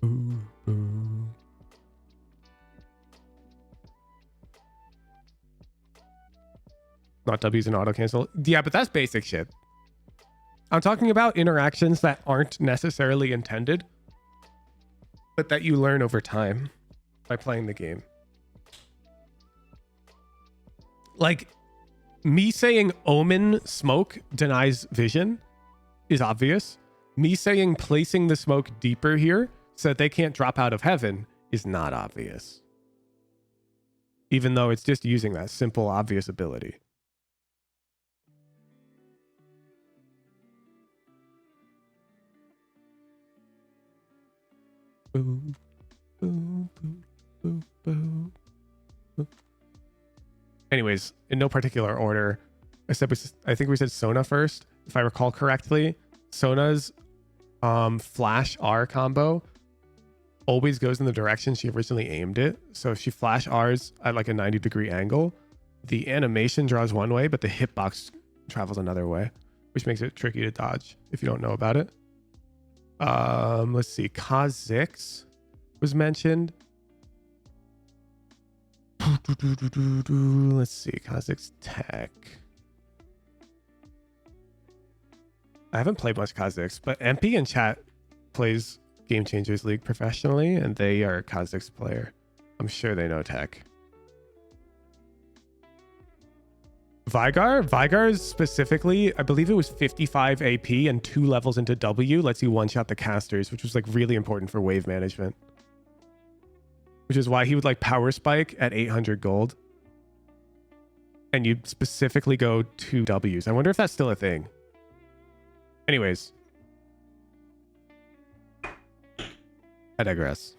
Ooh, ooh. Not W's and auto cancel. Yeah, but that's basic shit. I'm talking about interactions that aren't necessarily intended, but that you learn over time by playing the game. Like, me saying Omen smoke denies vision is obvious. Me saying placing the smoke deeper here so that they can't drop out of heaven is not obvious. Even though it's just using that simple, obvious ability. Boo, boo, boo, boo, boo, boo. Anyways, in no particular order, I think we said Sona first, if I recall correctly. Sona's flash R combo always goes in the direction she originally aimed it. So if she flash R's at like a 90-degree angle, the animation draws one way, but the hitbox travels another way, which makes it tricky to dodge if you don't know about it. Let's see. Kha'Zix was mentioned. Let's see. Kha'Zix tech. I haven't played much Kha'Zix, but MP in chat plays Game Changers League professionally, and they are a Kha'Zix player. I'm sure they know tech. Vygar's specifically, I believe it was 55 AP and 2 levels into W lets you one-shot the casters, which was like really important for wave management. Which is why he would like power spike at 800 gold. And you'd specifically go 2 Ws. I wonder if that's still a thing. Anyways. I digress.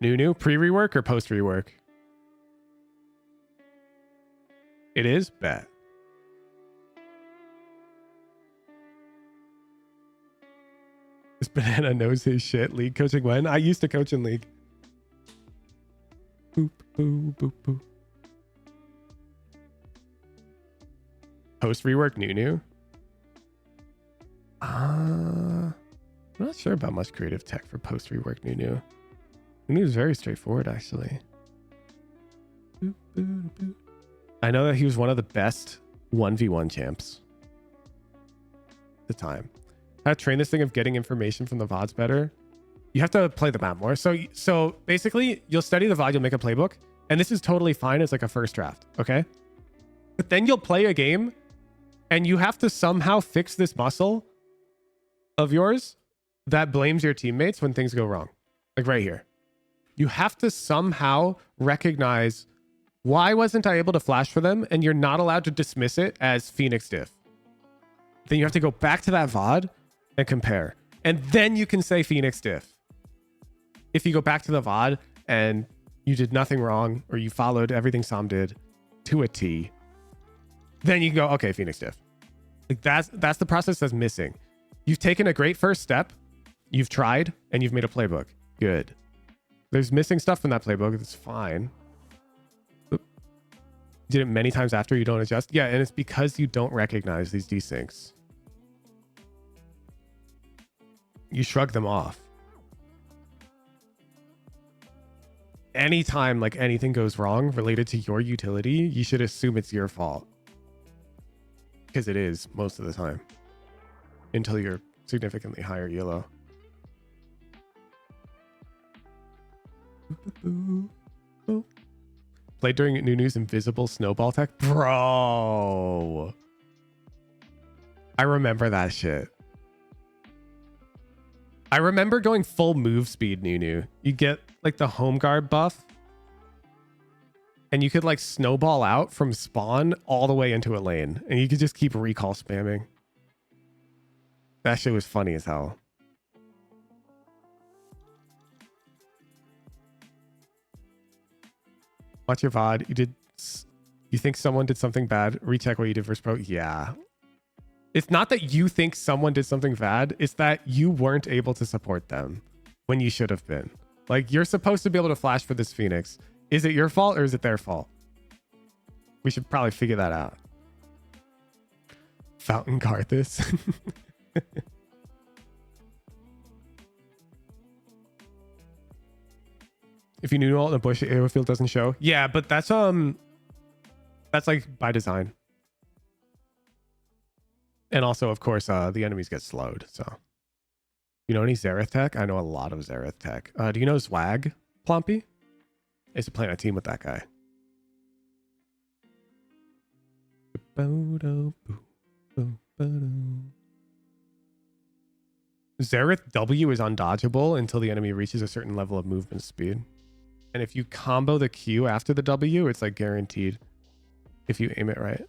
New pre-rework or post-rework? It is? Bet. This banana knows his shit. League coaching when? I used to coach in League. Boop, boop, boop, boop. Post rework new. I'm not sure about much creative tech for post rework new. New is very straightforward actually. Boop, boop, boop. I know that he was one of the best 1v1 champs at the time. How to train this thing of getting information from the VODs better. You have to play the map more. So basically, you'll study the VOD, you'll make a playbook, and this is totally fine as like a first draft, okay? But then you'll play a game, and you have to somehow fix this muscle of yours that blames your teammates when things go wrong. Like right here. You have to somehow recognize, why wasn't I able to flash for them? And you're not allowed to dismiss it as Phoenix diff. Then you have to go back to that VOD and compare. And then you can say Phoenix diff. If you go back to the VOD and you did nothing wrong, or you followed everything Sam did to a T, then you can go, okay, Phoenix diff. Like that's the process that's missing. You've taken a great first step. You've tried and you've made a playbook. Good. There's missing stuff from that playbook. It's fine. did it many times after you don't adjust. Yeah, and it's because you don't recognize these desyncs. You shrug them off. Anytime like anything goes wrong related to your utility, you should assume it's your fault. Because it is most of the time. Until you're significantly higher yellow. Played during Nunu's invisible snowball tech. Bro. I remember that shit. I remember going full move speed Nunu. You get like the home guard buff. And you could like snowball out from spawn all the way into a lane. And you could just keep recall spamming. That shit was funny as hell. Watch your VOD. You think someone did something bad? Recheck what you did first pro. Yeah. It's not that you think someone did something bad. It's that you weren't able to support them when you should have been. Like, you're supposed to be able to flash for this Phoenix. Is it your fault or is it their fault? We should probably figure that out. Fountain Carthus. If you knew all in the bush, the field doesn't show. Yeah, but that's like by design. And also, of course, the enemies get slowed. So, you know any Xerath tech? I know a lot of Xerath tech. Do you know Swag, Plumpy? I used to play on a team with that guy. Xerath W is undodgeable until the enemy reaches a certain level of movement speed. And if you combo the Q after the W, it's like guaranteed if you aim it right.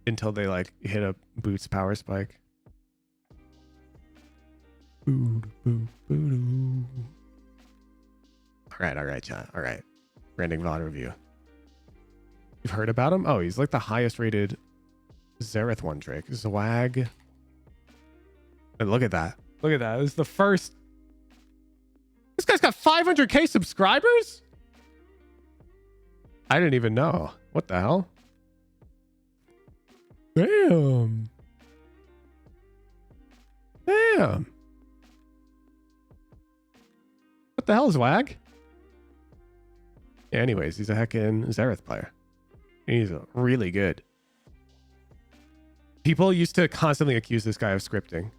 Until they like hit a boots power spike. All right, chat. All right. Branding VOD review. You've heard about him? Oh, he's like the highest rated Xerath one Drake. Swag. And look at that. Look at that. It was the first. This guy's got 500k subscribers? I didn't even know. What the hell? Damn. Damn. What the hell, Swag? Yeah, anyways, he's a heckin' Xerath player. He's really good. People used to constantly accuse this guy of scripting.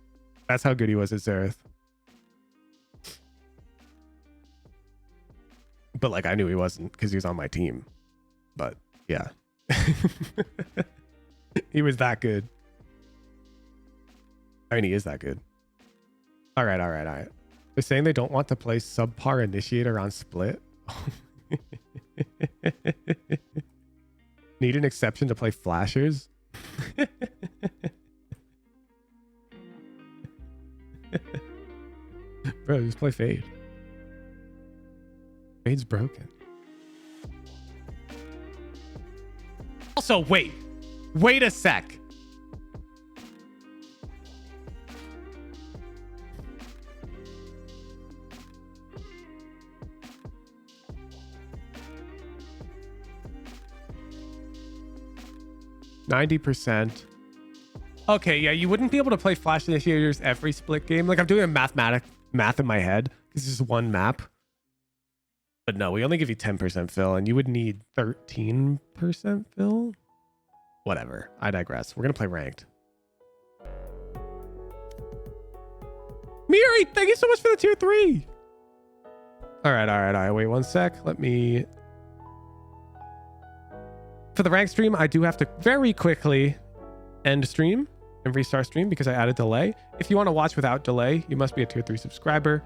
That's how good he was at Xerath. But like I knew he wasn't because he was on my team. But yeah. He was that good. I mean, he is that good. All right. They're saying they don't want to play subpar initiator on split. Need an exception to play flashers? Bro, just play Fade. Fade's broken. Also, wait a sec. %. Okay, yeah, you wouldn't be able to play flash initiators every split game. Like I'm doing a math in my head. This is one map. But no, we only give you 10% fill, and you would need 13% fill? Whatever. I digress. We're going to play ranked. Miri, thank you so much for the tier 3. All right. Wait one sec. Let me... For the ranked stream, I do have to very quickly end stream and restart stream because I added delay. If you want to watch without delay, you must be a tier 3 subscriber.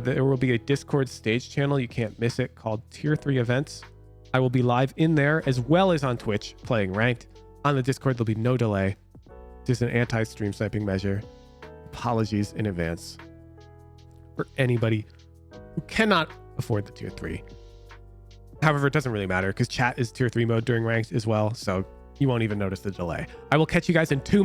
There will be a Discord stage channel. You can't miss it, called Tier 3 Events. I will be live in there as well as on Twitch playing ranked. On the Discord, there'll be no delay. Just an anti-stream sniping measure. Apologies in advance for anybody who cannot afford the Tier 3. However, it doesn't really matter because chat is Tier 3 mode during ranked as well, so you won't even notice the delay. I will catch you guys in 2 minutes.